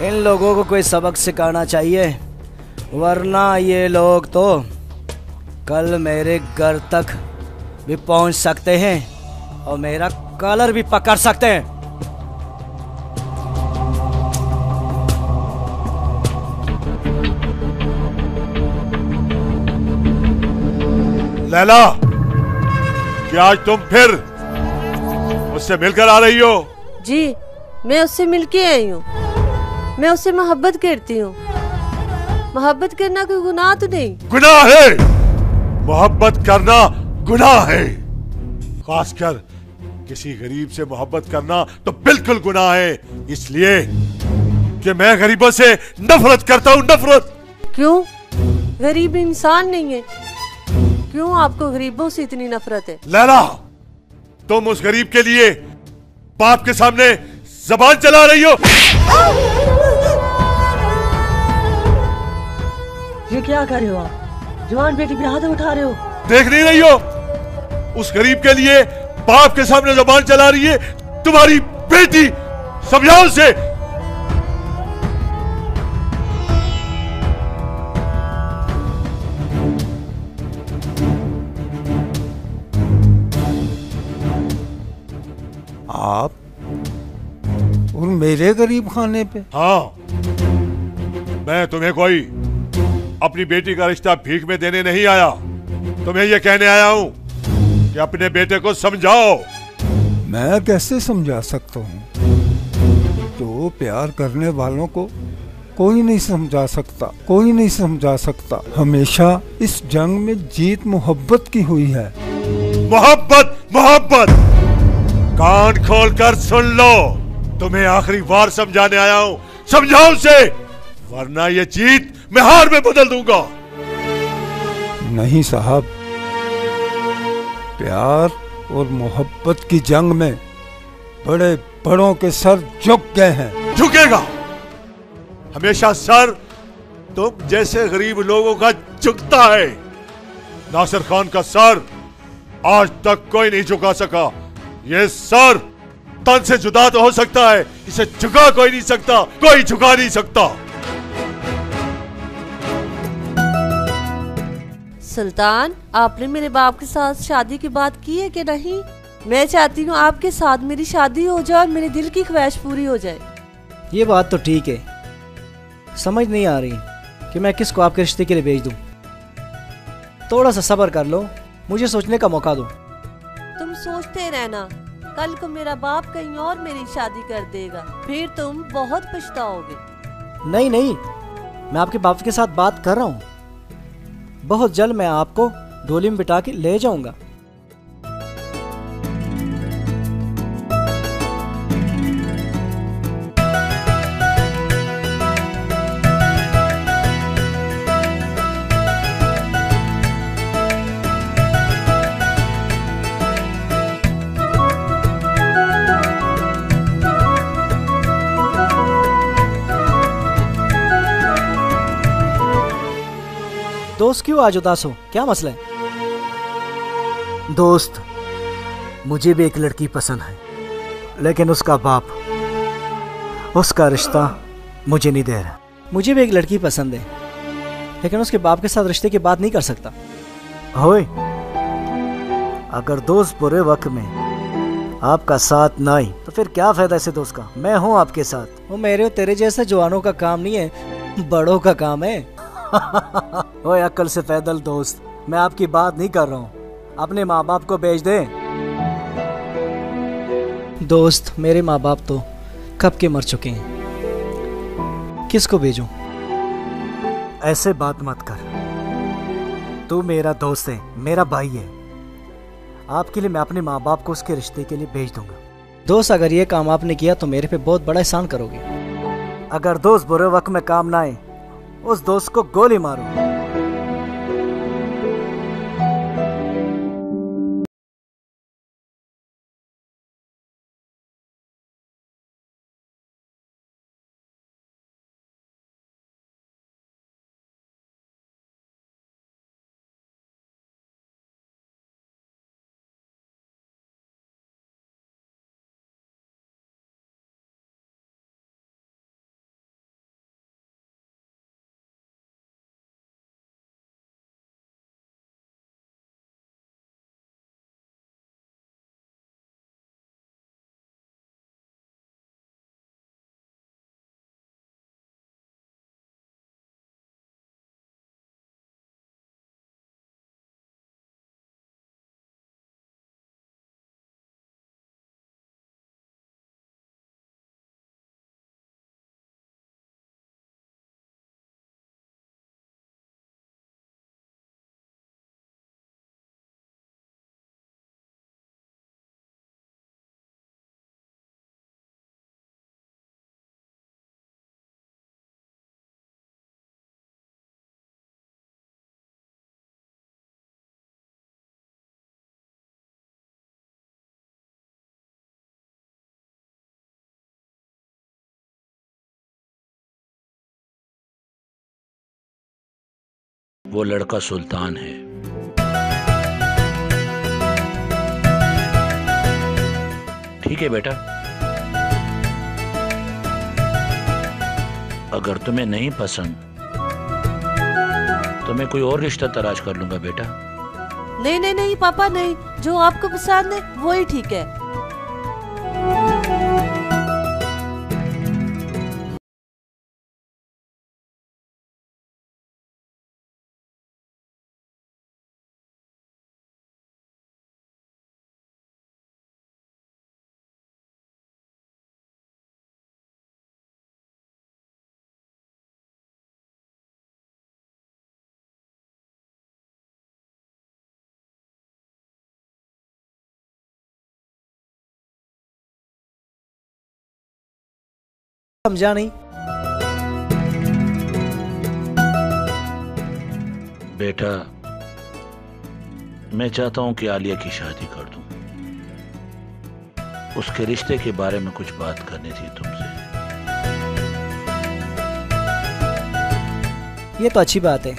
इन लोगों को कोई सबक सिखाना चाहिए, वरना ये लोग तो कल मेरे घर तक भी पहुंच सकते हैं और मेरा कॉलर भी पकड़ सकते हैं। लैला, क्या आज तुम फिर मुझसे मिलकर आ रही हो? जी, मैं उससे मिलके आई हूँ। मैं उससे मोहब्बत करती हूँ। मोहब्बत करना कोई गुनाह तो नहीं। गुनाह है, मोहब्बत करना गुनाह है। खासकर किसी गरीब से मोहब्बत करना तो बिल्कुल गुनाह है, इसलिए कि मैं गरीबों से नफरत करता हूँ, नफरत। क्यों? गरीब इंसान नहीं है, क्यों आपको गरीबों से इतनी नफरत है? लैला, तुम उस गरीब के लिए बाप के सामने जबान चला रही हो। ये क्या कर रहे हो आप? जवान बेटी पे हाथ उठा रहे हो। देख नहीं रही हो? उस गरीब के लिए बाप के सामने जबान चला रही है तुम्हारी बेटी। समझाओ उसे। आप और मेरे गरीब खाने पे? हाँ, मैं तुम्हें कोई अपनी बेटी का रिश्ता भीख में देने नहीं आया, तुम्हें यह कहने आया हूं कि अपने बेटे को समझाओ। मैं कैसे समझा सकता हूँ? तो प्यार करने वालों को कोई नहीं समझा सकता, कोई नहीं समझा सकता। हमेशा इस जंग में जीत मोहब्बत की हुई है। मोहब्बत, मोहब्बत। कान खोलकर सुन लो, तुम्हें आखिरी बार समझाने आया हूं, समझाओ उसे, वरना ये जीत मैं हार में बदल दूंगा। नहीं साहब, प्यार और मोहब्बत की जंग में बड़े बड़ों के सर झुक गए हैं। झुकेगा, हमेशा सर तुम जैसे गरीब लोगों का झुकता है। नासिर खान का सर आज तक कोई नहीं झुका सका। ये सर तन से जुदा तो हो सकता है, इसे झुका कोई नहीं सकता, कोई झुका नहीं सकता। सुल्तान, आपने मेरे बाप के साथ शादी की बात की है कि नहीं? मैं चाहती हूँ आपके साथ मेरी शादी हो जाए और मेरे दिल की ख्वाहिश पूरी हो जाए। ये बात तो ठीक है, समझ नहीं आ रही कि मैं किसको आपके रिश्ते के लिए भेज दूं। थोड़ा सा सब्र कर लो, मुझे सोचने का मौका दो। तुम सोचते रहना, कल को मेरा बाप कहीं और मेरी शादी कर देगा, फिर तुम बहुत पछताओगे। नहीं नहीं, मैं आपके बाप के साथ बात कर रहा हूँ। बहुत जल्द मैं आपको डोली में बिठा के ले जाऊंगा। दोस्त क्यों आज उदास हो, क्या मसला है? दोस्त, मुझे भी एक लड़की पसंद है, लेकिन उसका बाप उसका रिश्ता मुझे नहीं दे रहा। मुझे भी एक लड़की पसंद है, लेकिन उसके बाप के साथ रिश्ते की बात नहीं कर सकता। होए, अगर दोस्त बुरे वक्त में आपका साथ ना आई तो फिर क्या फायदा ऐसे दोस्त का? मैं हूँ आपके साथ। वो मेरे और तेरे जैसे जवानों का काम नहीं है, बड़ों का काम है। ओए अक्ल से पैदल दोस्त, मैं आपकी बात नहीं कर रहा हूँ, अपने माँ बाप को भेज दे। दोस्त, मेरे माँ बाप तो कब के मर चुके हैं, किसको भेजूं? ऐसे बात मत कर, तू मेरा दोस्त है, मेरा भाई है। आपके लिए मैं अपने माँ बाप को उसके रिश्ते के लिए भेज दूंगा। दोस्त, अगर ये काम आपने किया तो मेरे पे बहुत बड़ा एहसान करोगे। अगर दोस्त बुरे वक्त में काम ना आए, उस दोस्त को गोली मारो। वो लड़का सुल्तान है। ठीक है बेटा, अगर तुम्हें नहीं पसंद तो मैं कोई और रिश्ता तलाश कर लूंगा बेटा। नहीं नहीं नहीं पापा नहीं, जो आपको पसंद है वो ही ठीक है। समझा नहीं। बेटा, मैं चाहता हूं कि आलिया की शादी कर दूं। उसके रिश्ते के बारे में कुछ बात करनी थी तुमसे। ये तो अच्छी बात है,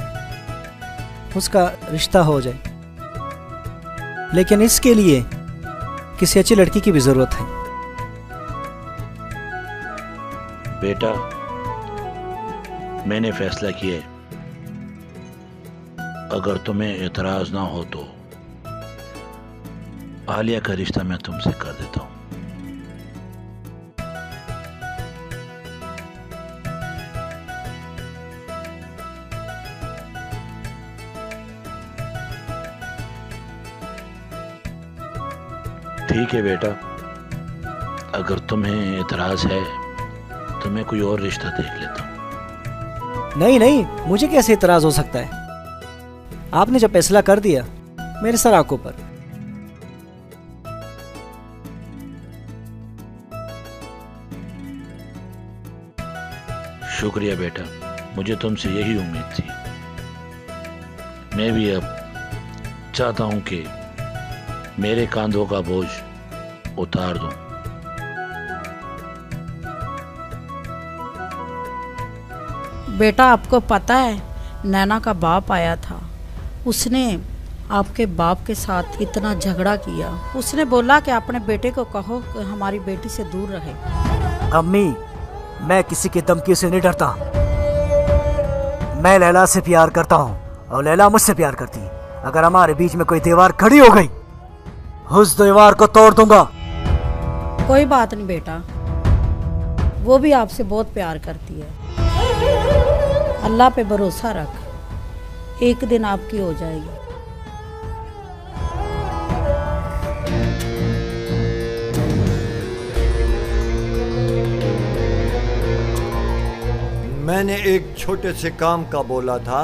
उसका रिश्ता हो जाए, लेकिन इसके लिए किसी अच्छी लड़की की भी जरूरत है। बेटा, मैंने फैसला किया है, अगर तुम्हें एतराज ना हो तो आलिया का रिश्ता मैं तुमसे कर देता हूं। ठीक है बेटा, अगर तुम्हें एतराज है तो मैं कोई और रिश्ता देख लेता हूं। नहीं नहीं, मुझे कैसे इतराज हो सकता है? आपने जब फैसला कर दिया मेरे सर आंखों पर। शुक्रिया बेटा, मुझे तुमसे यही उम्मीद थी। मैं भी अब चाहता हूं कि मेरे कांधों का बोझ उतार दूं। बेटा, आपको पता है नैना का बाप आया था, उसने आपके बाप के साथ इतना झगड़ा किया। उसने बोला कि अपने बेटे को कहो कि हमारी बेटी से दूर रहे। अम्मी, मैं किसी की धमकी से नहीं डरता। मैं लैला से प्यार करता हूँ और लैला मुझसे प्यार करती है। अगर हमारे बीच में कोई दीवार खड़ी हो गई, उस दीवार को तोड़ दूंगा। कोई बात नहीं बेटा, वो भी आपसे बहुत प्यार करती है। अल्लाह पे भरोसा रख, एक दिन आपकी हो जाएगी। मैंने एक छोटे से काम का बोला था,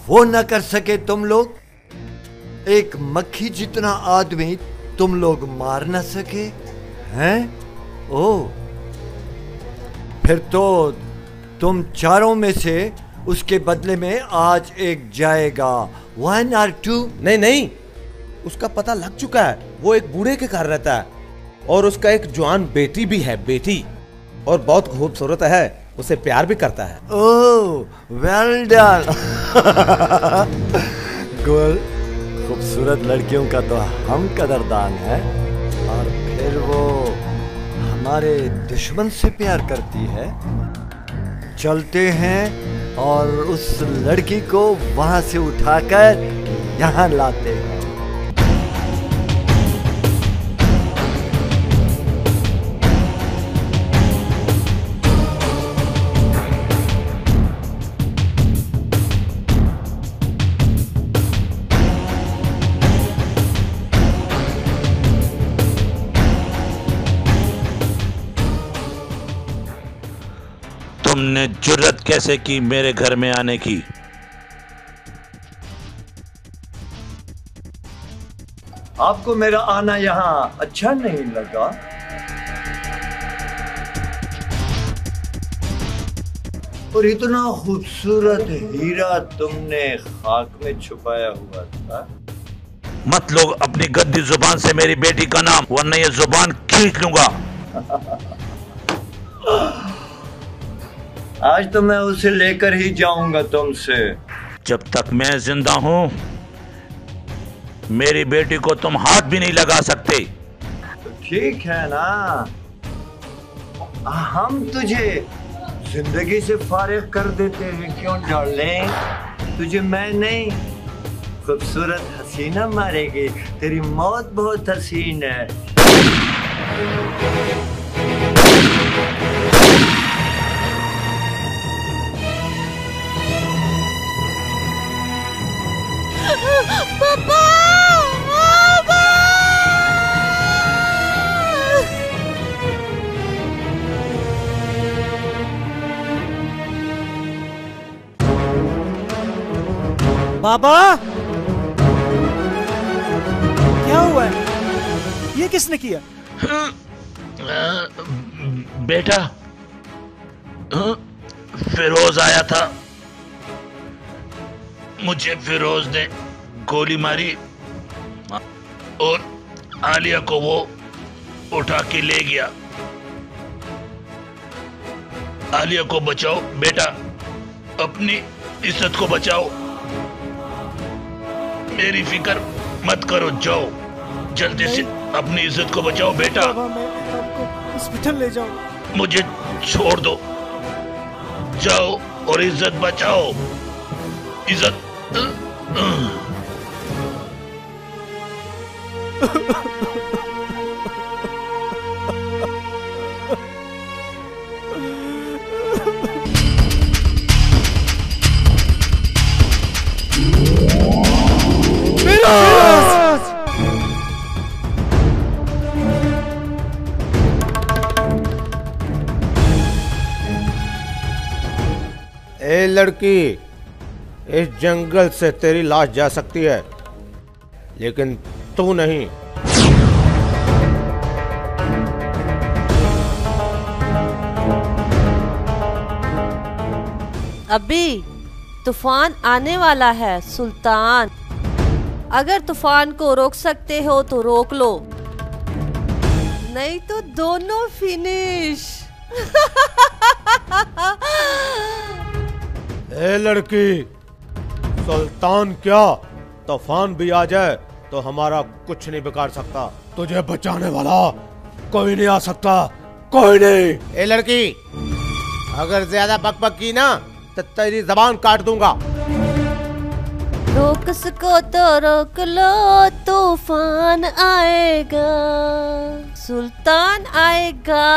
वो न कर सके तुम लोग। एक मक्खी जितना आदमी तुम लोग मार न सके हैं? ओह, फिर तो तुम चारों में से उसके बदले में आज एक जाएगा। 1 or 2? नहीं नहीं, उसका पता लग चुका है। वो एक बूढ़े के घर रहता है और उसका एक जवान बेटी भी है, बेटी, और बहुत खूबसूरत है, उसे प्यार भी करता है। ओह, वेल डन। गुल, खूबसूरत लड़कियों का तो हम कदरदान है, और फिर वो हमारे दुश्मन से प्यार करती है। चलते हैं और उस लड़की को वहां से उठाकर यहाँ लाते हैं। तुमने जुर्रत कैसे की मेरे घर में आने की? आपको मेरा आना यहाँ अच्छा नहीं लगा? और इतना खूबसूरत हीरा तुमने खाक में छुपाया हुआ था। मत लोग अपनी गद्दी जुबान से मेरी बेटी का नाम, वरना ये जुबान खींच लूंगा। आज तो मैं उसे लेकर ही जाऊंगा तुमसे। जब तक मैं जिंदा हूं मेरी बेटी को तुम हाथ भी नहीं लगा सकते। तो ठीक है ना, हम तुझे जिंदगी से फारिग कर देते हैं। क्यों डार्लिंग? तुझे मैं नहीं खूबसूरत हसीना मारेगी। तेरी मौत बहुत हसीन है। पापा! बाबा, क्या हुआ है? ये किसने किया? बेटा, फिरोज आया था। मुझे फिरोज ने गोली मारी और आलिया को वो उठा के ले गया। आलिया को बचाओ बेटा, अपनी इज्जत को बचाओ। मेरी फिक्र मत करो, जाओ जल्दी से अपनी इज्जत को बचाओ बेटा। बाबा, मैं आपको हॉस्पिटल ले जाऊं। मुझे छोड़ दो, जाओ और इज्जत बचाओ। इज्जत ए लड़की, इस जंगल से तेरी लाश जा सकती है लेकिन तू नहीं। अभी तूफान आने वाला है सुल्तान। अगर तूफान को रोक सकते हो तो रोक लो, नहीं तो दोनों फिनिश। ए लड़की, सुल्तान क्या तूफान भी आ जाए तो हमारा कुछ नहीं बिगाड़ सकता। तुझे बचाने वाला कोई नहीं आ सकता, कोई नहीं। ए लड़की, अगर ज्यादा बकबक की ना तो तेरी जबान काट दूंगा। रोक सको तो रोक लो, तूफान आएगा, सुल्तान आएगा।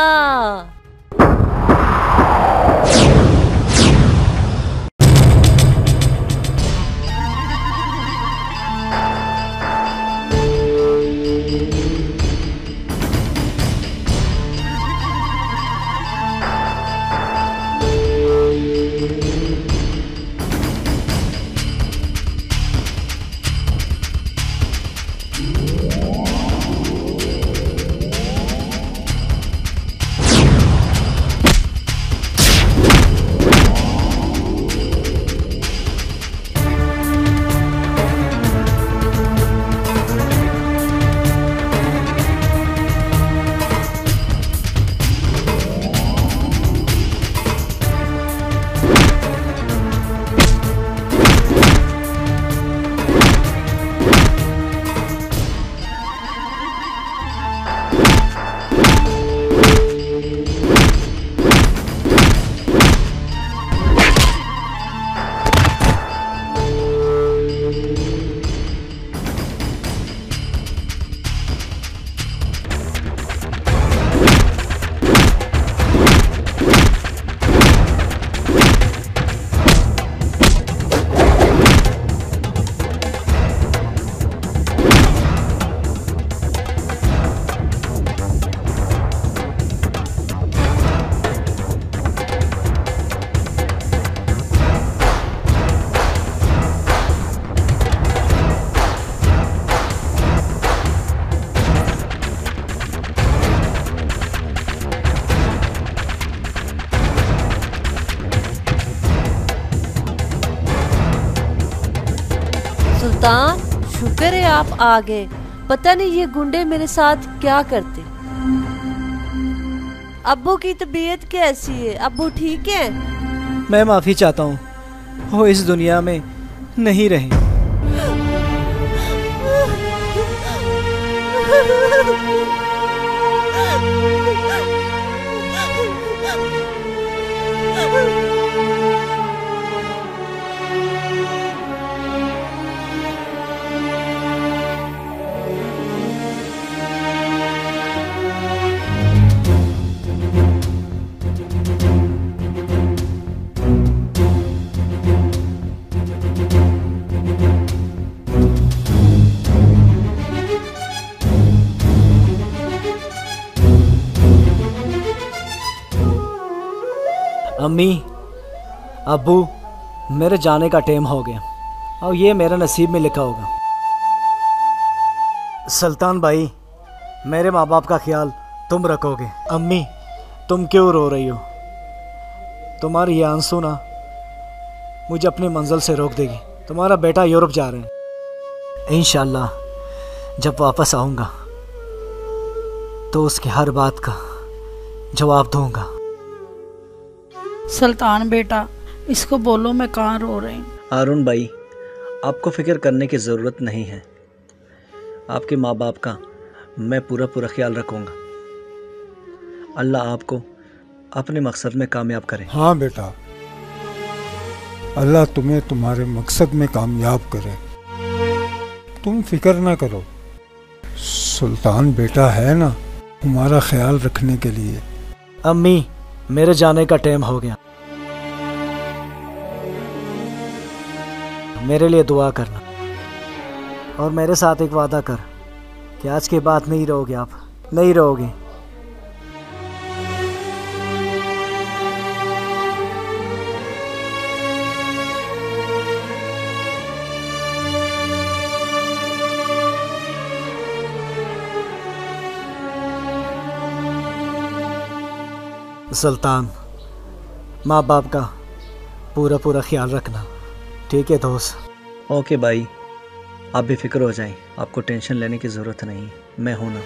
सुल्तान, शुक्र है आप आ गए। पता नहीं ये गुंडे मेरे साथ क्या करते। अब्बू की तबीयत कैसी है? अब्बू ठीक है? मैं माफ़ी चाहता हूँ, वो इस दुनिया में नहीं रहे। अम्मी, अब्बू, मेरे जाने का टाइम हो गया और ये मेरा नसीब में लिखा होगा। सुल्तान भाई, मेरे माँ बाप का ख्याल तुम रखोगे। अम्मी, तुम क्यों रो रही हो? तुम्हारी ये आंसू ना मुझे अपनी मंजिल से रोक देगी। तुम्हारा बेटा यूरोप जा रहे हैं। इंशाल्लाह जब वापस आऊँगा तो उसकी हर बात का जवाब दूंगा। सुल्तान बेटा, इसको बोलो मैं कहाँ रो रही हूँ। अरुण भाई, आपको फिक्र करने की ज़रूरत नहीं है। आपके माँ बाप का मैं पूरा ख्याल रखूँगा। अल्लाह आपको अपने मकसद में कामयाब करे। हाँ बेटा, अल्लाह तुम्हें तुम्हारे मकसद में कामयाब करे। तुम फिक्र ना करो, सुल्तान बेटा है ना तुम्हारा ख्याल रखने के लिए। अम्मी, मेरे जाने का टाइम हो गया। मेरे लिए दुआ करना और मेरे साथ एक वादा कर कि आज के बाद नहीं रहोगे। आप नहीं रहोगे। सुल्तान, माँ बाप का पूरा ख्याल रखना, ठीक है दोस्त? ओके भाई, आप भी फिक्र हो जाएं। आपको टेंशन लेने की ज़रूरत नहीं, मैं हूं ना।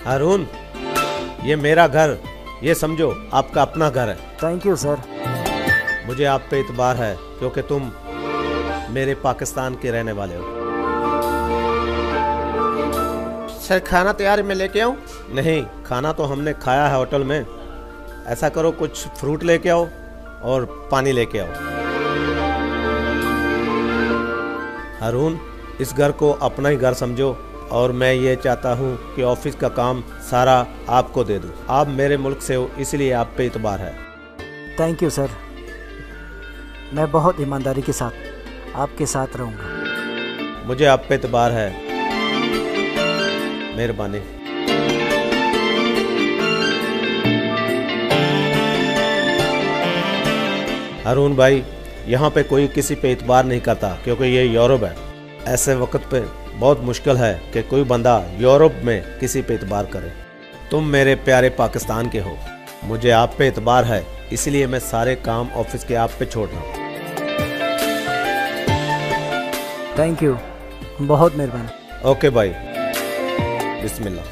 अरुण, ये मेरा घर, ये समझो आपका अपना घर है। Thank you sir. मुझे आप पे इतबार है क्योंकि तुम मेरे पाकिस्तान के रहने वाले हो। सर, खाना तैयार में लेके आऊं? नहीं, खाना तो हमने खाया है होटल में। ऐसा करो, कुछ फ्रूट लेके आओ और पानी लेके आओ। अरुण, इस घर को अपना ही घर समझो और मैं ये चाहता हूँ कि ऑफिस का काम सारा आपको दे दूँ। आप मेरे मुल्क से हो, इसलिए आप पे इतबार है। थैंक यू सर, मैं बहुत ईमानदारी के साथ आपके साथ रहूँगा। मुझे आप पे इतबार है, मेहरबानी। हारून भाई, यहाँ पे कोई किसी पे इतबार नहीं करता क्योंकि ये यूरोप है। ऐसे वक्त पे बहुत मुश्किल है कि कोई बंदा यूरोप में किसी पे इतबार करे। तुम मेरे प्यारे पाकिस्तान के हो, मुझे आप पे इतबार है, इसलिए मैं सारे काम ऑफिस के आप पे छोड़ रहा हूँ। थैंक यू, बहुत मेहरबानी। ओके भाई, बिस्मिल्लाह।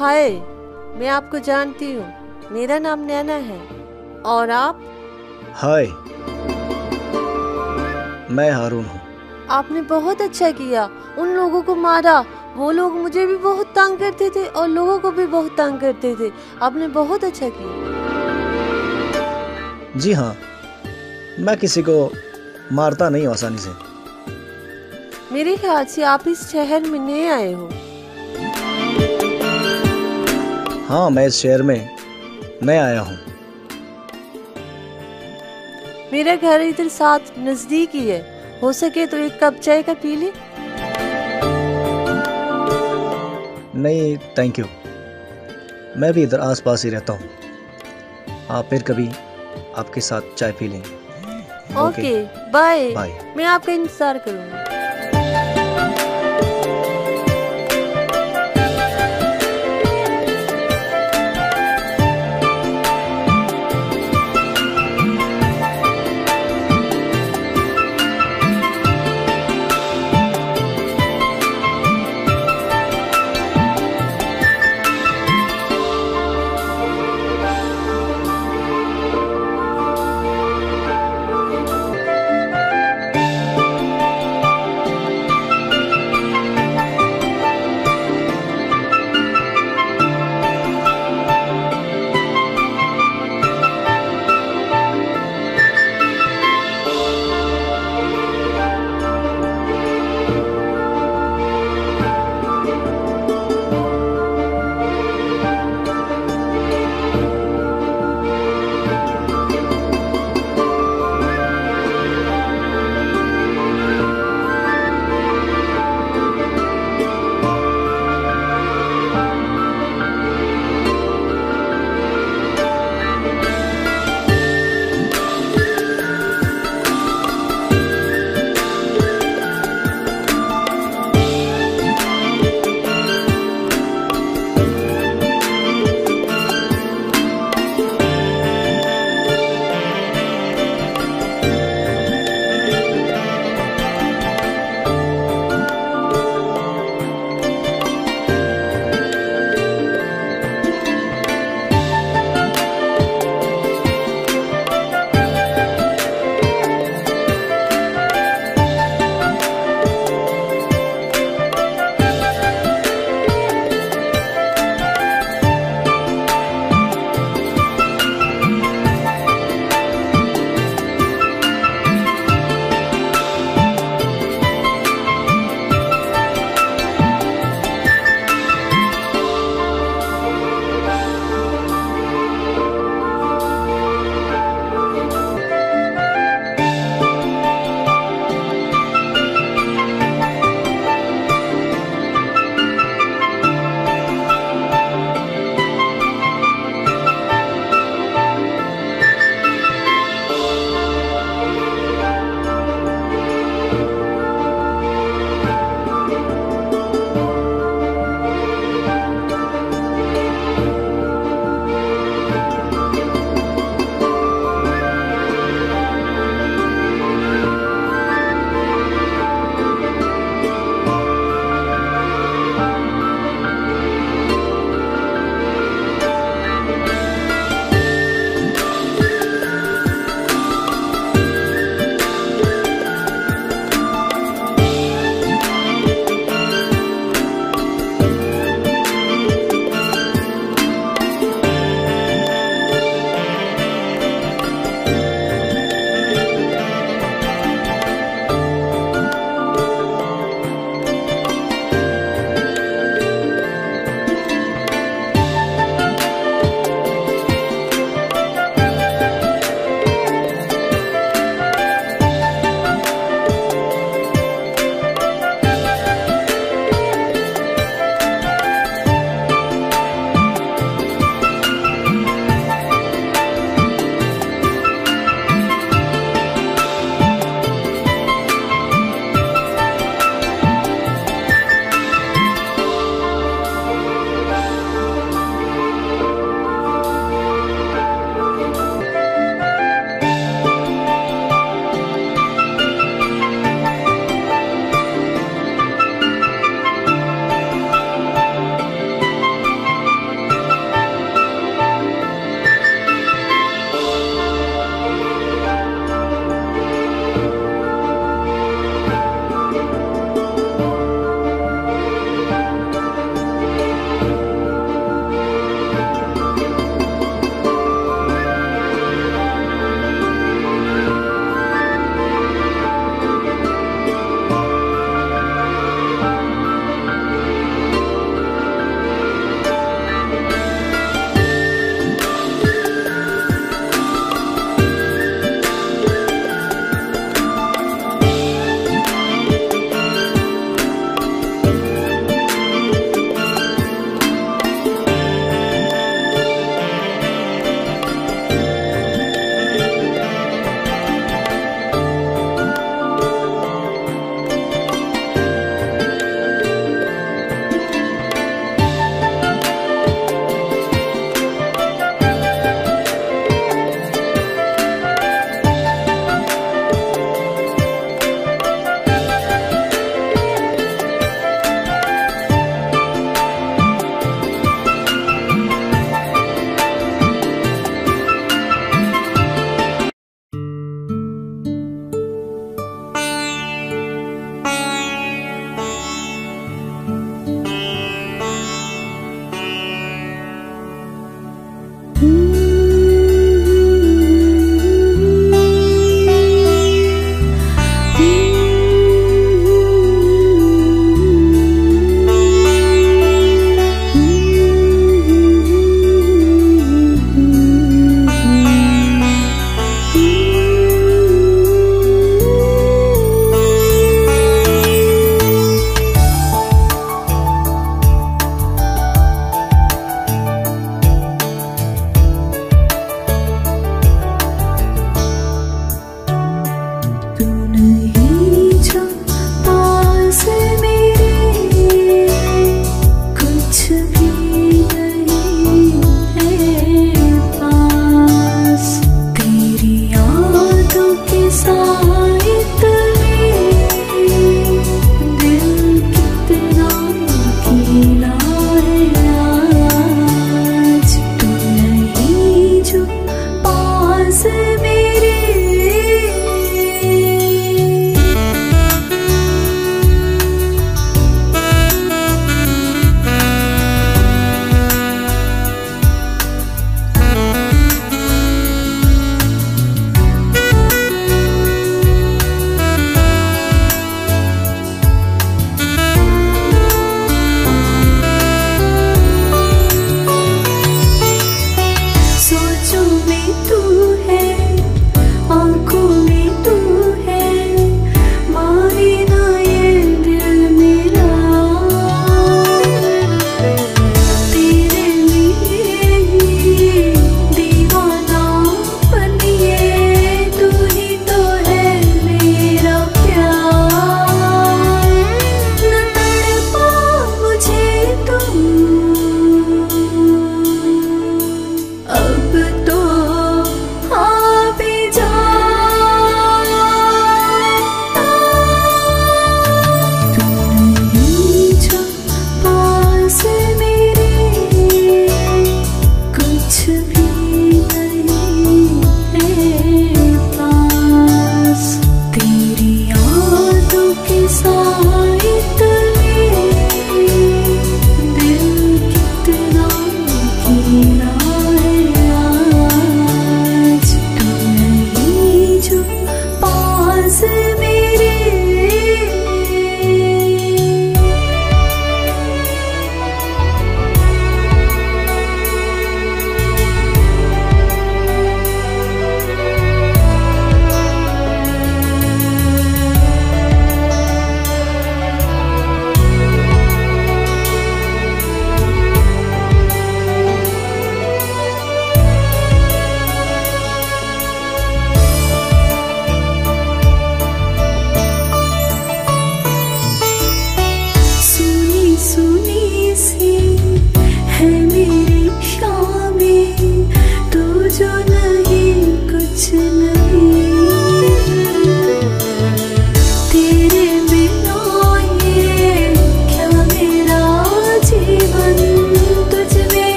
हाय, मैं आपको जानती हूँ। मेरा नाम नैना है। और आप? हाय, मैं हारून हूँ। आपने बहुत अच्छा किया, उन लोगों को मारा। वो लोग मुझे भी बहुत तंग करते थे और लोगों को भी बहुत तंग करते थे। आपने बहुत अच्छा किया। जी हाँ, मैं किसी को मारता नहीं हूँ आसानी से। मेरे ख्याल से आप इस शहर में नए आए हो। हाँ, मैं इस शहर में नया आया हूँ। मेरा घर इधर साथ नजदीक ही है। हो सके तो एक कप चाय का पी ले। नहीं थैंक यू, मैं भी इधर आसपास ही रहता हूँ। आप फिर कभी आपके साथ चाय पी लेंगे। Okay, bye. बाय। मैं आपका इंतजार करूँगा।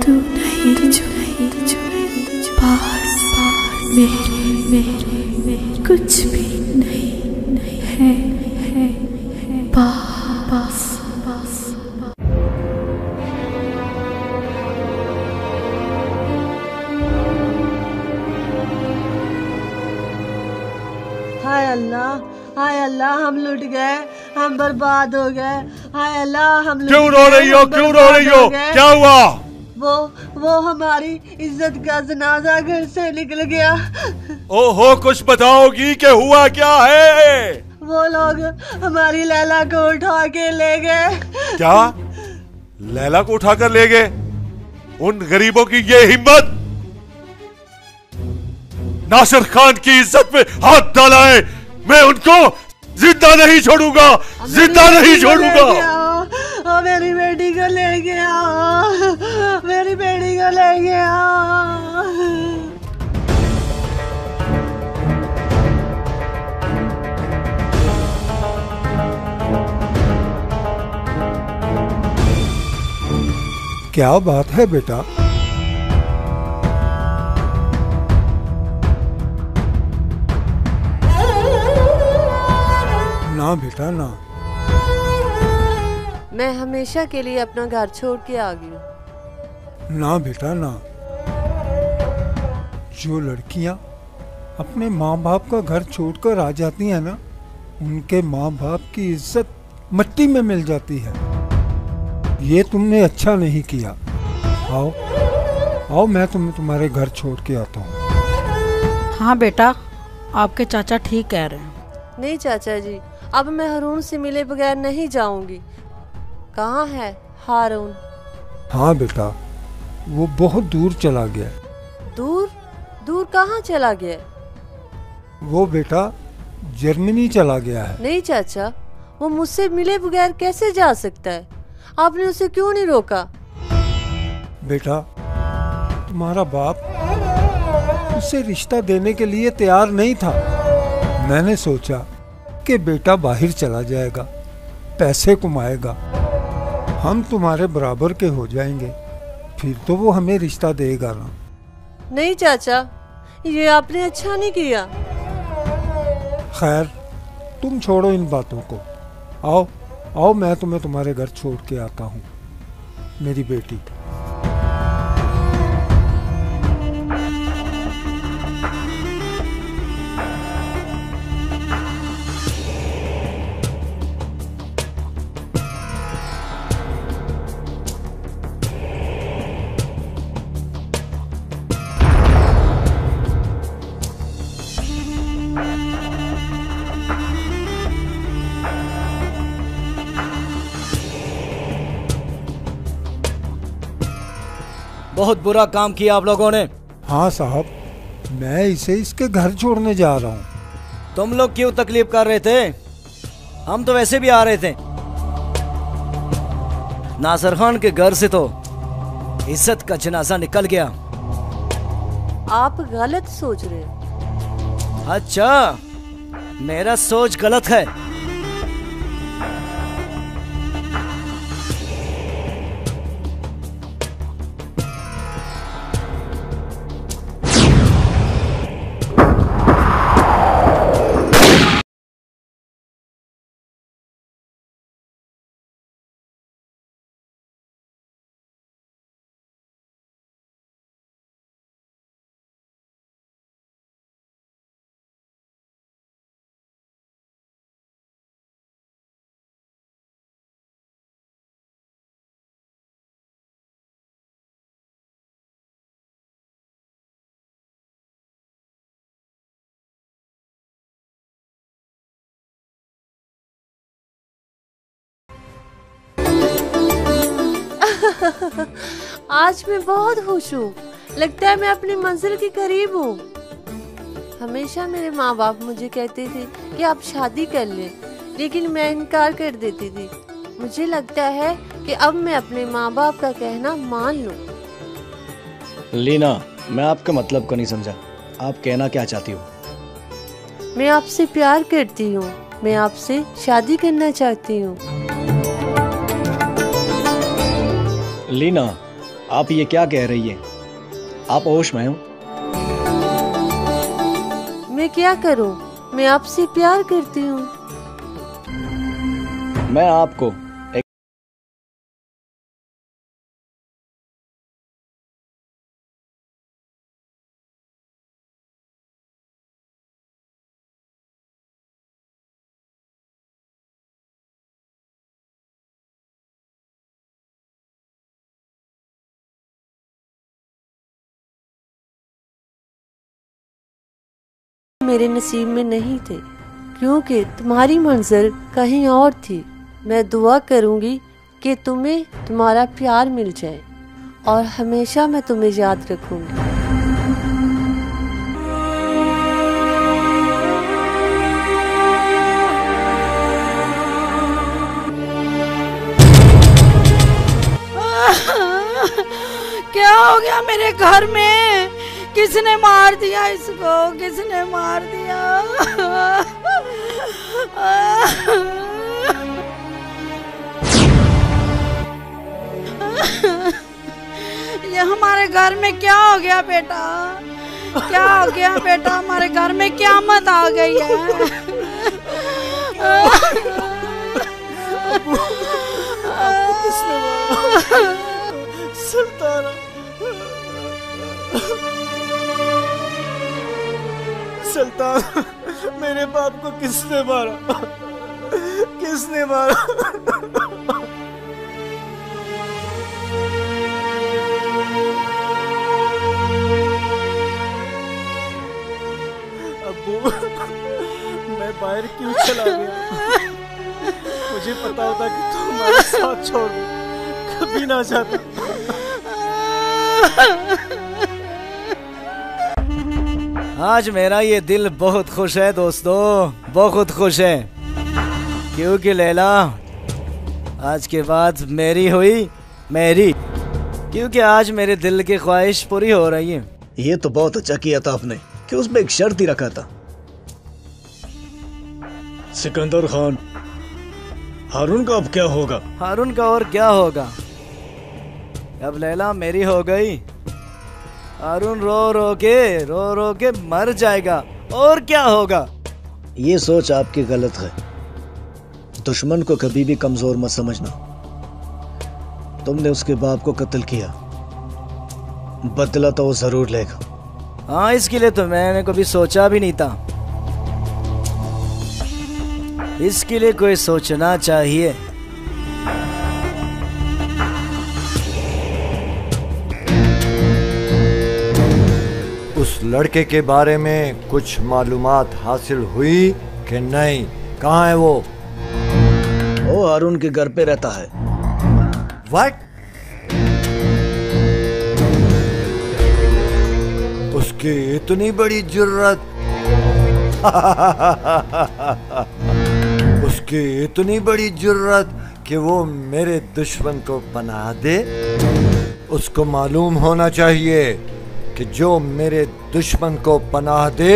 तू नहीं पास मेरे कुछ भी नहीं है पास। हाय अल्लाह हम लुट गए, हम बर्बाद हो गए। हाय अल्लाह हम क्यों रो रही हो, क्यों रो रही हो, क्या हुआ? वो हमारी इज्जत का जनाजा घर से निकल गया। ओहो, कुछ बताओगी कि हुआ क्या है? वो लोग हमारी लैला को उठा के ले गए। क्या? लैला को उठा कर ले गए? उन गरीबों की ये हिम्मत! नासिर खान की इज्जत पे हाथ डाला है। मैं उनको जिंदा नहीं छोड़ूंगा, जिंदा नहीं छोड़ूंगा। मेरी बेटी को ले गया, मेरी बेटी को ले गया। क्या बात है बेटा? ना बेटा ना, मैं हमेशा के लिए अपना घर छोड़ के आ गई हूँ। ना बेटा ना। जो लड़कियां अपने माँ बाप का घर छोड़कर आ जाती हैं ना, उनके माँ बाप की इज्जत मिट्टी में मिल जाती है। ये तुमने अच्छा नहीं किया। आओ आओ, मैं तुम्हें तुम्हारे घर छोड़ के आता हूँ। हाँ बेटा, आपके चाचा ठीक कह रहे हैं। नहीं चाचा जी, अब मैं हारून से मिले बगैर नहीं जाऊंगी। कहाँ है हारून? हाँ बेटा, वो बहुत दूर चला गया। दूर? दूर कहाँ चला गया? वो बेटा जर्मनी चला गया है। नहीं चाचा, वो मुझसे मिले बगैर कैसे जा सकता है? आपने उसे क्यों नहीं रोका? बेटा, तुम्हारा बाप उसे रिश्ता देने के लिए तैयार नहीं था। मैंने सोचा कि बेटा बाहर चला जाएगा, पैसे कमाएगा, हम तुम्हारे बराबर के हो जाएंगे, फिर तो वो हमें रिश्ता देगा ना। नहीं चाचा, ये आपने अच्छा नहीं किया। खैर, तुम छोड़ो इन बातों को। आओ आओ, मैं तुम्हें तुम्हारे घर छोड़ के आता हूँ, मेरी बेटी। बहुत बुरा काम किया आप लोगों ने। हाँ साहब, मैं इसे इसके घर छोड़ने जा रहा हूँ। तुम लोग क्यों तकलीफ कर रहे थे? हम तो वैसे भी आ रहे थे। नासिर खान के घर से तो इज्जत का जनाजा निकल गया। आप गलत सोच रहे हो। अच्छा, मेरा सोच गलत है। आज मैं बहुत खुश हूँ। लगता है मैं अपनी मंजिल के करीब हूँ। हमेशा मेरे माँ बाप मुझे कहते थे कि आप शादी कर लें, लेकिन मैं इनकार कर देती थी। मुझे लगता है कि अब मैं अपने माँ बाप का कहना मान लूँ। लीना, मैं आपका मतलब को नहीं समझा। आप कहना क्या चाहती हो? मैं आपसे प्यार करती हूँ, मैं आपसे शादी करना चाहती हूँ। लीना, आप ये क्या कह रही हैं? आप होश में हो? मैं क्या करूं? मैं आपसे प्यार करती हूँ। मैं आपको मेरे नसीब में नहीं थे, क्योंकि तुम्हारी मंजिल कहीं और थी। मैं दुआ करूंगी कि तुम्हें तुम्हारा प्यार मिल जाए और हमेशा मैं तुम्हें याद रखूंगी। क्या हो गया मेरे घर में? किसने मार दिया इसको? किसने मार दिया? ये हमारे घर में क्या हो गया बेटा? क्या हो गया बेटा? हमारे घर में क़यामत आ गई है। आपको किसने मारा? सुल्ताना, सुल्तान, मेरे बाप को किसने मारा? किसने मारा? अब्बू, मैं बाहर क्यों चला गया? मुझे पता होता कि तुम हमारे साथ छोड़ दो, कभी ना जाता। आज मेरा ये दिल बहुत खुश है दोस्तों, बहुत खुश है, क्योंकि लैला आज के बाद मेरी हुई, मेरी, क्योंकि आज मेरे दिल की ख्वाहिश पूरी हो रही है। ये तो बहुत अच्छा किया था आपने कि उसमें एक शर्त ही रखा था। सिकंदर खान, हारून का अब क्या होगा? हारून का और क्या होगा? अब लैला मेरी हो गई, हारून रो रो के मर जाएगा, और क्या होगा? ये सोच आपकी गलत है। दुश्मन को कभी भी कमजोर मत समझना। तुमने उसके बाप को कत्ल किया, बदला तो वो जरूर लेगा। हाँ, इसके लिए तो मैंने कभी सोचा भी नहीं था। इसके लिए कोई सोचना चाहिए। उस लड़के के बारे में कुछ मालूमात हासिल हुई कि नहीं? कहाँ है वो? वो हारून के घर पे रहता है। What? उसकी इतनी बड़ी जुर्रत उसकी इतनी बड़ी जुर्रत कि वो मेरे दुश्मन को पनाह दे। उसको मालूम होना चाहिए कि जो मेरे दुश्मन को पनाह दे,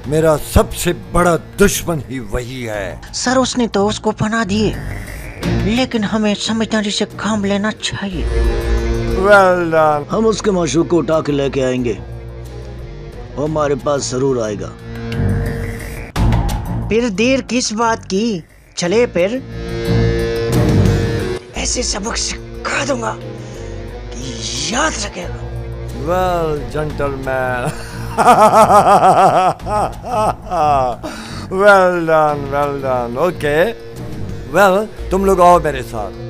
मेरा सबसे बड़ा दुश्मन ही वही है। सर, उसने तो उसको पनाह दिए, लेकिन हमें समझदारी से काम लेना चाहिए। Well done. हम उसके माशूक को उठा के लेके आएंगे, वो हमारे पास जरूर आएगा। फिर देर किस बात की? चले फिर। ऐसे सबक सिखा दूंगा कि याद रखेगा। Well, gentleman. Well done, well done. Okay. Well, तुम लोग आओ मेरे साथ।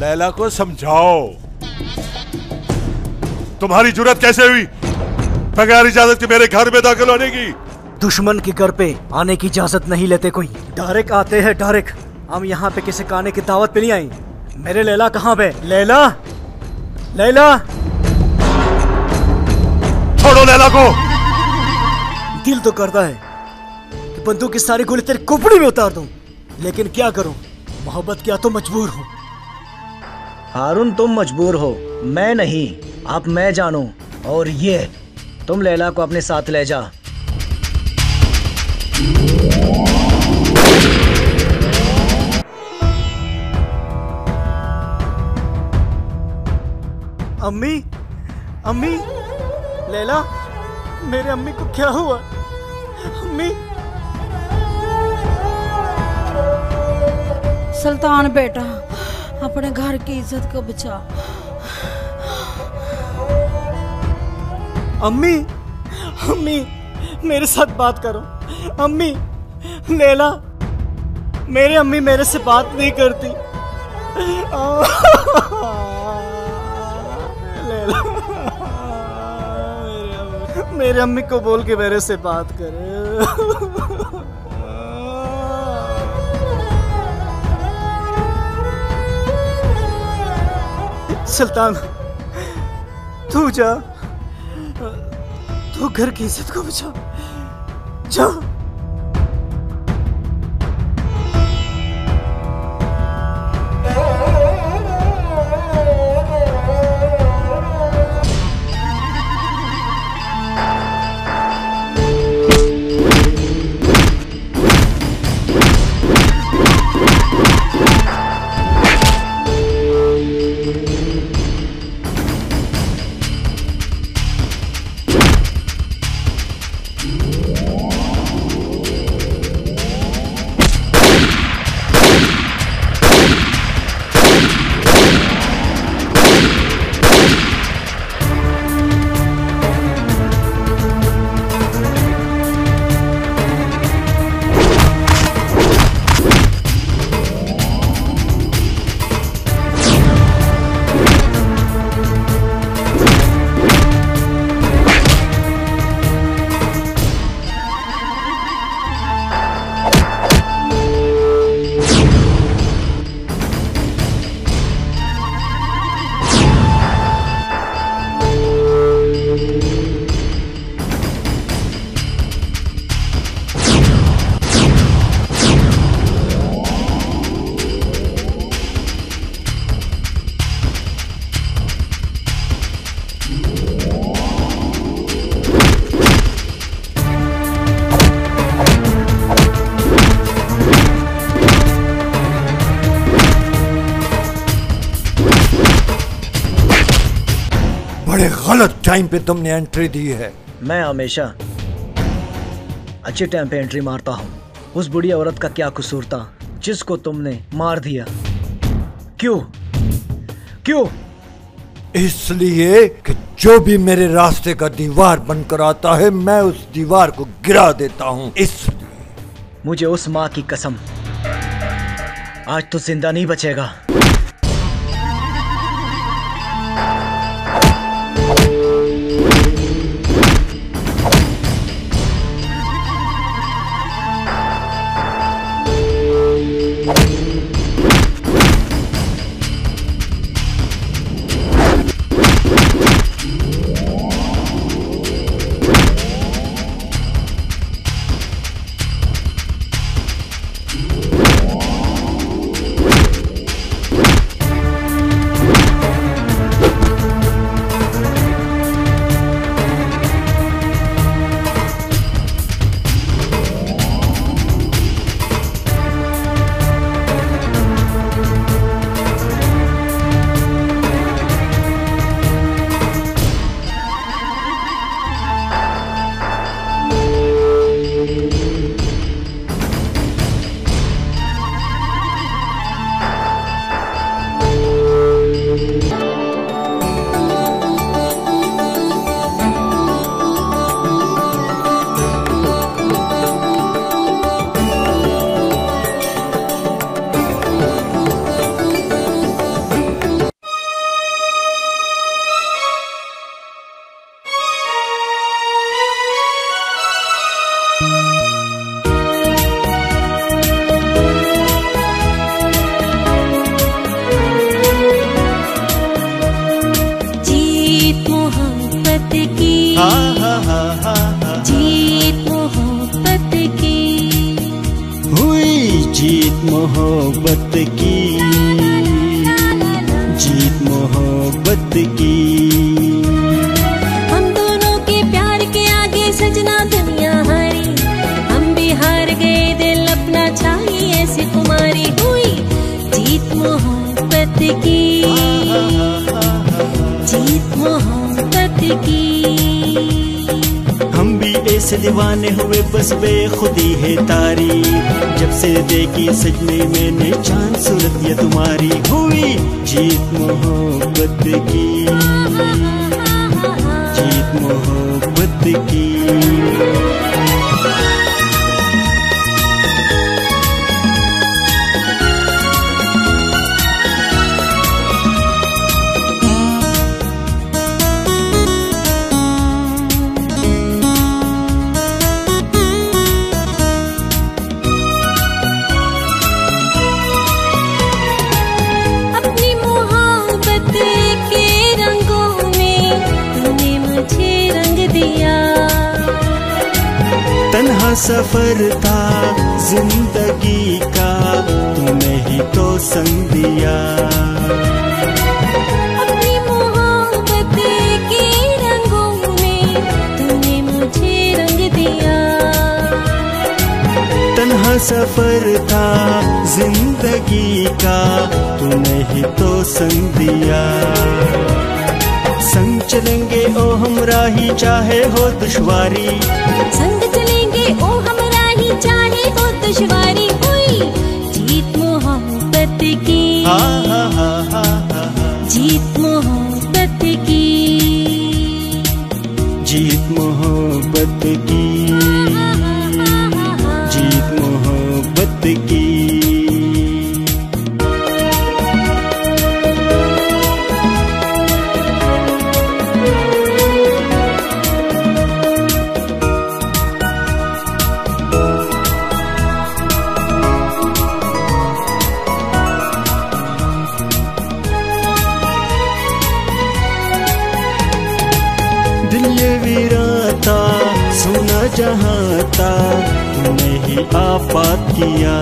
लैला को समझाओ, तुम्हारी जुर्रत कैसे हुई बगैर इजाजत के मेरे घर में दाखिल होने की? दुश्मन के घर पे आने की इजाजत नहीं लेते कोई, डायरेक्ट आते हैं डायरेक्ट। हम यहाँ पे किसी खाने की दावत पे नहीं आई। मेरे लैला कहाँ पे? लैला, लैला, छोड़ो लैला को। दिल तो करता है कि बंदूक की सारी गोली तेरी कुपड़ी में उतार दूं, लेकिन क्या करूं? मोहब्बत किया तो मजबूर हूँ। हारून तुम मजबूर हो, मैं नहीं। अब मैं जानू। और ये तुम लैला को अपने साथ ले जा। अम्मी, अम्मी, लैला, मेरे अम्मी को क्या हुआ? अम्मी। सुल्तान बेटा, अपने घर की इज्जत को बचा। अम्मी, अम्मी, मेरे साथ बात करो। अम्मी, लैला, मेरे अम्मी मेरे से बात नहीं करती। लैला, मेरे अम्मी को बोल के मेरे से बात करे। सुल्तान, तू जा, तू घर की इज्जत को बचा। जा। बड़े गलत टाइम पे तुमने एंट्री दी है। मैं हमेशा अच्छे टाइम पे एंट्री मारता हूँ। उस बुढ़ी औरत का क्या कसूर था जिसको तुमने मार दिया? क्यों? क्यों? इसलिए कि जो भी मेरे रास्ते का दीवार बनकर आता है मैं उस दीवार को गिरा देता हूँ। इसलिए मुझे उस माँ की कसम, आज तो जिंदा नहीं बचेगा। मोहब्बत की, जीत मोहब्बत की। हम दोनों के प्यार के आगे सजना दुनिया हारी, हम भी हार गए दिल अपना चाहिए ऐसी कुमारी। हुई जीत मोहब्बत की, जीत मोहब्बत की। हम भी ऐसे दीवाने हुए बस बेखुदी है तारी, जब से देखी सजने मैंने चांद सूरत ये तुम्हारी। हुई जीत मोहब्बत की, जीत मोहब्बत की। तन्हा सफर था जिंदगी का, तूने ही तो संग दिया। अपनी मोहब्बत के रंगों में तूने मुझे रंग दिया। तन्हा सफर था जिंदगी का, तूने ही तो संग दिया। संग चलेंगे ओ हमराही चाहे हो दुश्वारी, संग चलेंगे ओ हमराही चाहे हो दुश्वारी। हुई जीत मोहब्बत की, जीत मोहब्बत की, जीत मोहब्बत की, जीत मोहब्बत की। विराता सुना जहाँ था, तूने ही आपात किया।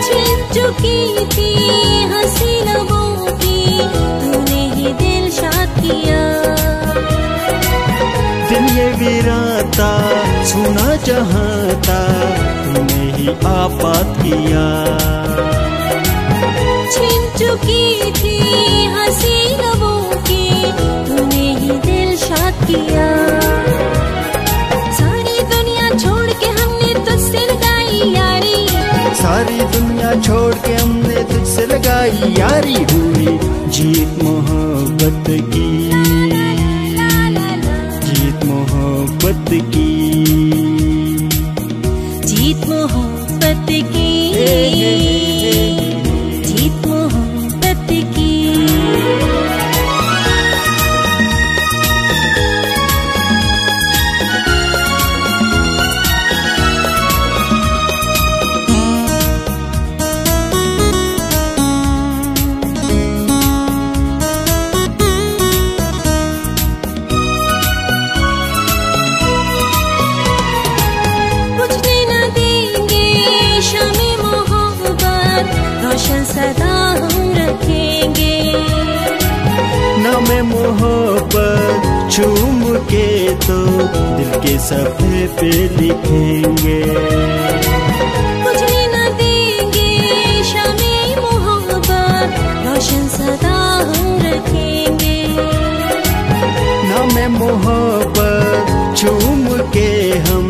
छीन चुकी थी हंसी लबों की, तूने ही दिल शाद किया। दिल ये विराता सुना जहाँ था, तूने ही आपात किया। छीन चुकी थी हंसी लबों की, तूने ही दिल शाद किया। सारी दुनिया छोड़ के हमने तुझसे लगाई यारी, सारी दुनिया छोड़ के हमने तुझसे लगाई यारी। हुई जीत मोहब्बत की, जीत मोहब्बत की, जीत मोहब्बत की, जीत मोहब्बत की। सदा हम रखेंगे नामे मोहब्बत चूम के तो दिल के सफ़े पे लिखेंगे। बुझने न देंगे शामे मोहब्बत, रोशन सदा हम रखेंगे। नामे मोहब्बत चूम के हम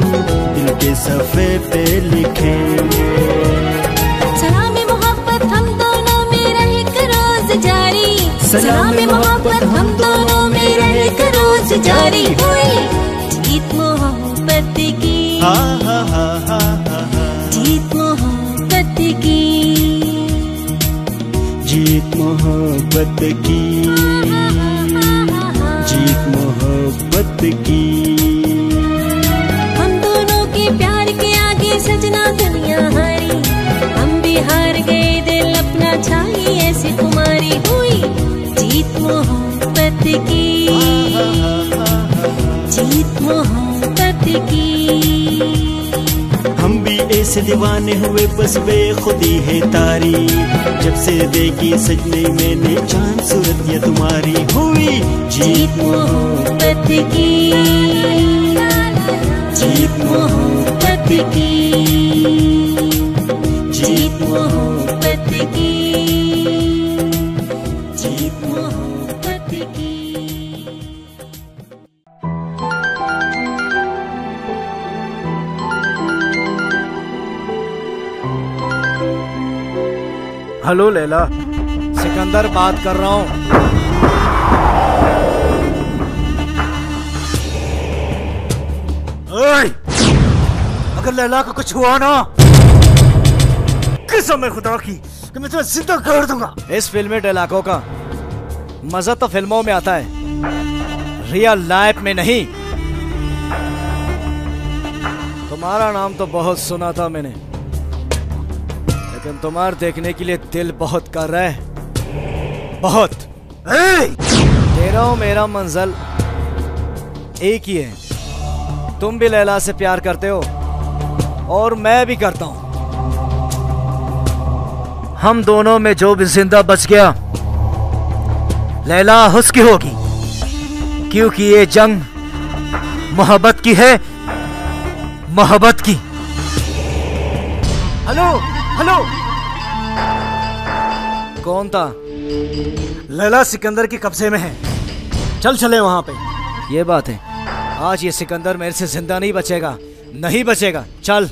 दिल के सफ़े पे लिखेंगे। सलाम मोहब्बत हम दोनों में रहे रोज जारी। हुई जीत मोहब्बत की, जीत मोहब्बत की, जीत मोहब्बत की, जीत मोहब्बत की। हम दोनों के प्यार के आगे सजना दुनिया हारी, हम भी हार गए दिल अपना चाहिए ऐसी कुमारी। हुई जीत मोहब्बत की, जीत मोहब्बत की। हम भी ऐसे दीवाने हुए बस बेखुदी है तारी। जब से देखी सजने मैंने चांद सूरत ये तुम्हारी। हुई जीत मोहब्बत की, जीत मोहब्बत की, जीत मोहब्बत की, जीत मोहब्बत की। हेलो लैला। सिकंदर बात कर रहा हूँ। अगर लैला को कुछ हुआ ना, कसम है खुदा की कि मैं तुम्हें जिंदा कर दूंगा। इस फिल्मी डायलॉगों का मजा तो फिल्मों में आता है, रियल लाइफ में नहीं। तुम्हारा नाम तो बहुत सुना था मैंने, लेकिन तुम्हारे देखने के लिए दिल बहुत कर रहा है, बहुत। तेरा और मेरा मंजिल एक ही है। तुम भी लैला से प्यार करते हो और मैं भी करता हूं। हम दोनों में जो भी जिंदा बच गया, लैला उसकी होगी, क्योंकि ये जंग मोहब्बत की है, मोहब्बत की। हेलो हेलो, कौन था? लैला सिकंदर के कब्जे में है, चल चले वहां पे। ये बात है, आज ये सिकंदर मेरे से जिंदा नहीं बचेगा, नहीं बचेगा। चल।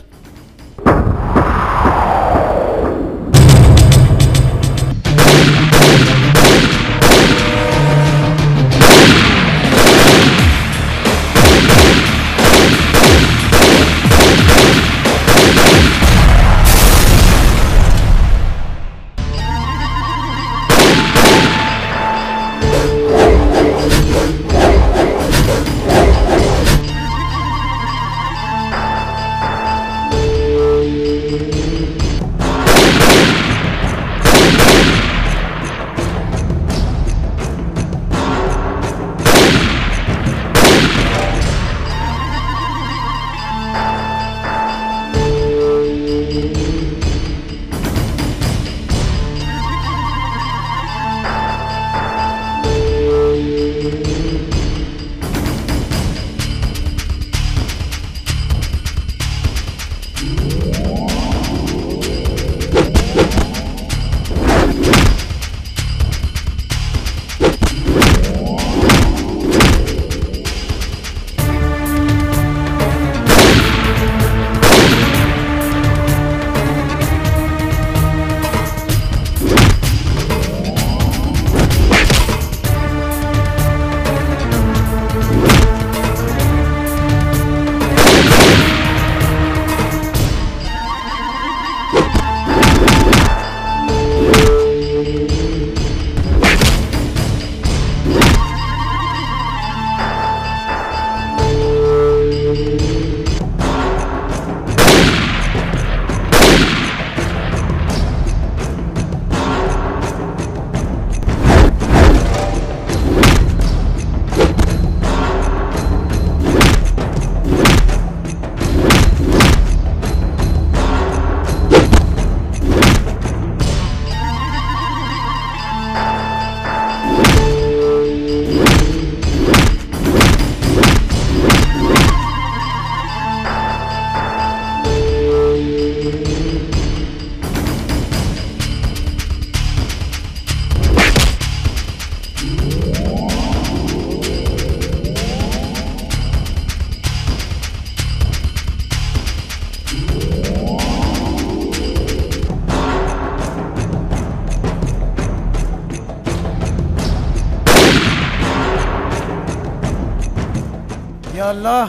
या अल्लाह,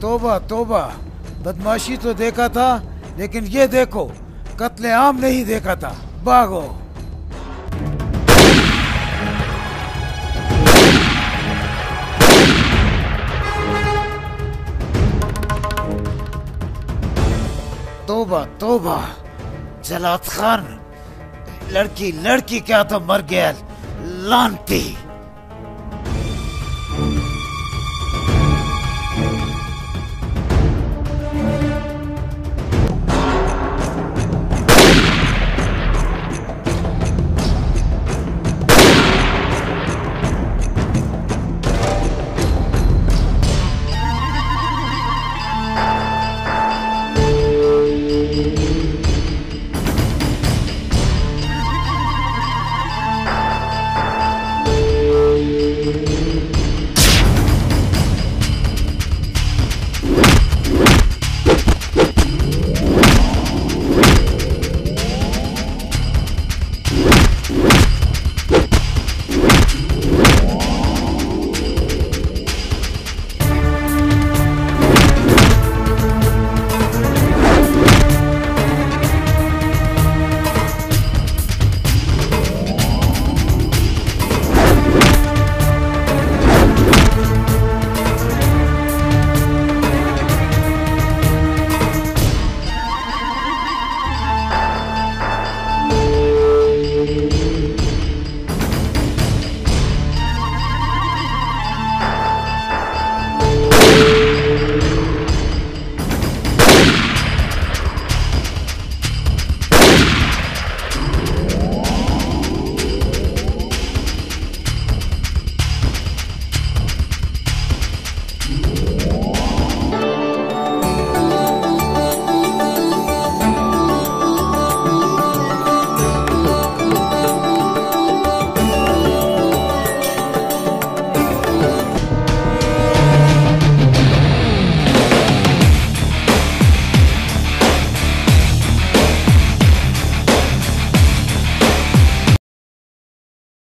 तौबा तौबा। बदमाशी तो देखा था, लेकिन ये देखो, कत्ले आम नहीं देखा था। भागो। तौबा तौबा। जलात खान, लड़की लड़की क्या तो मर गया, लानती।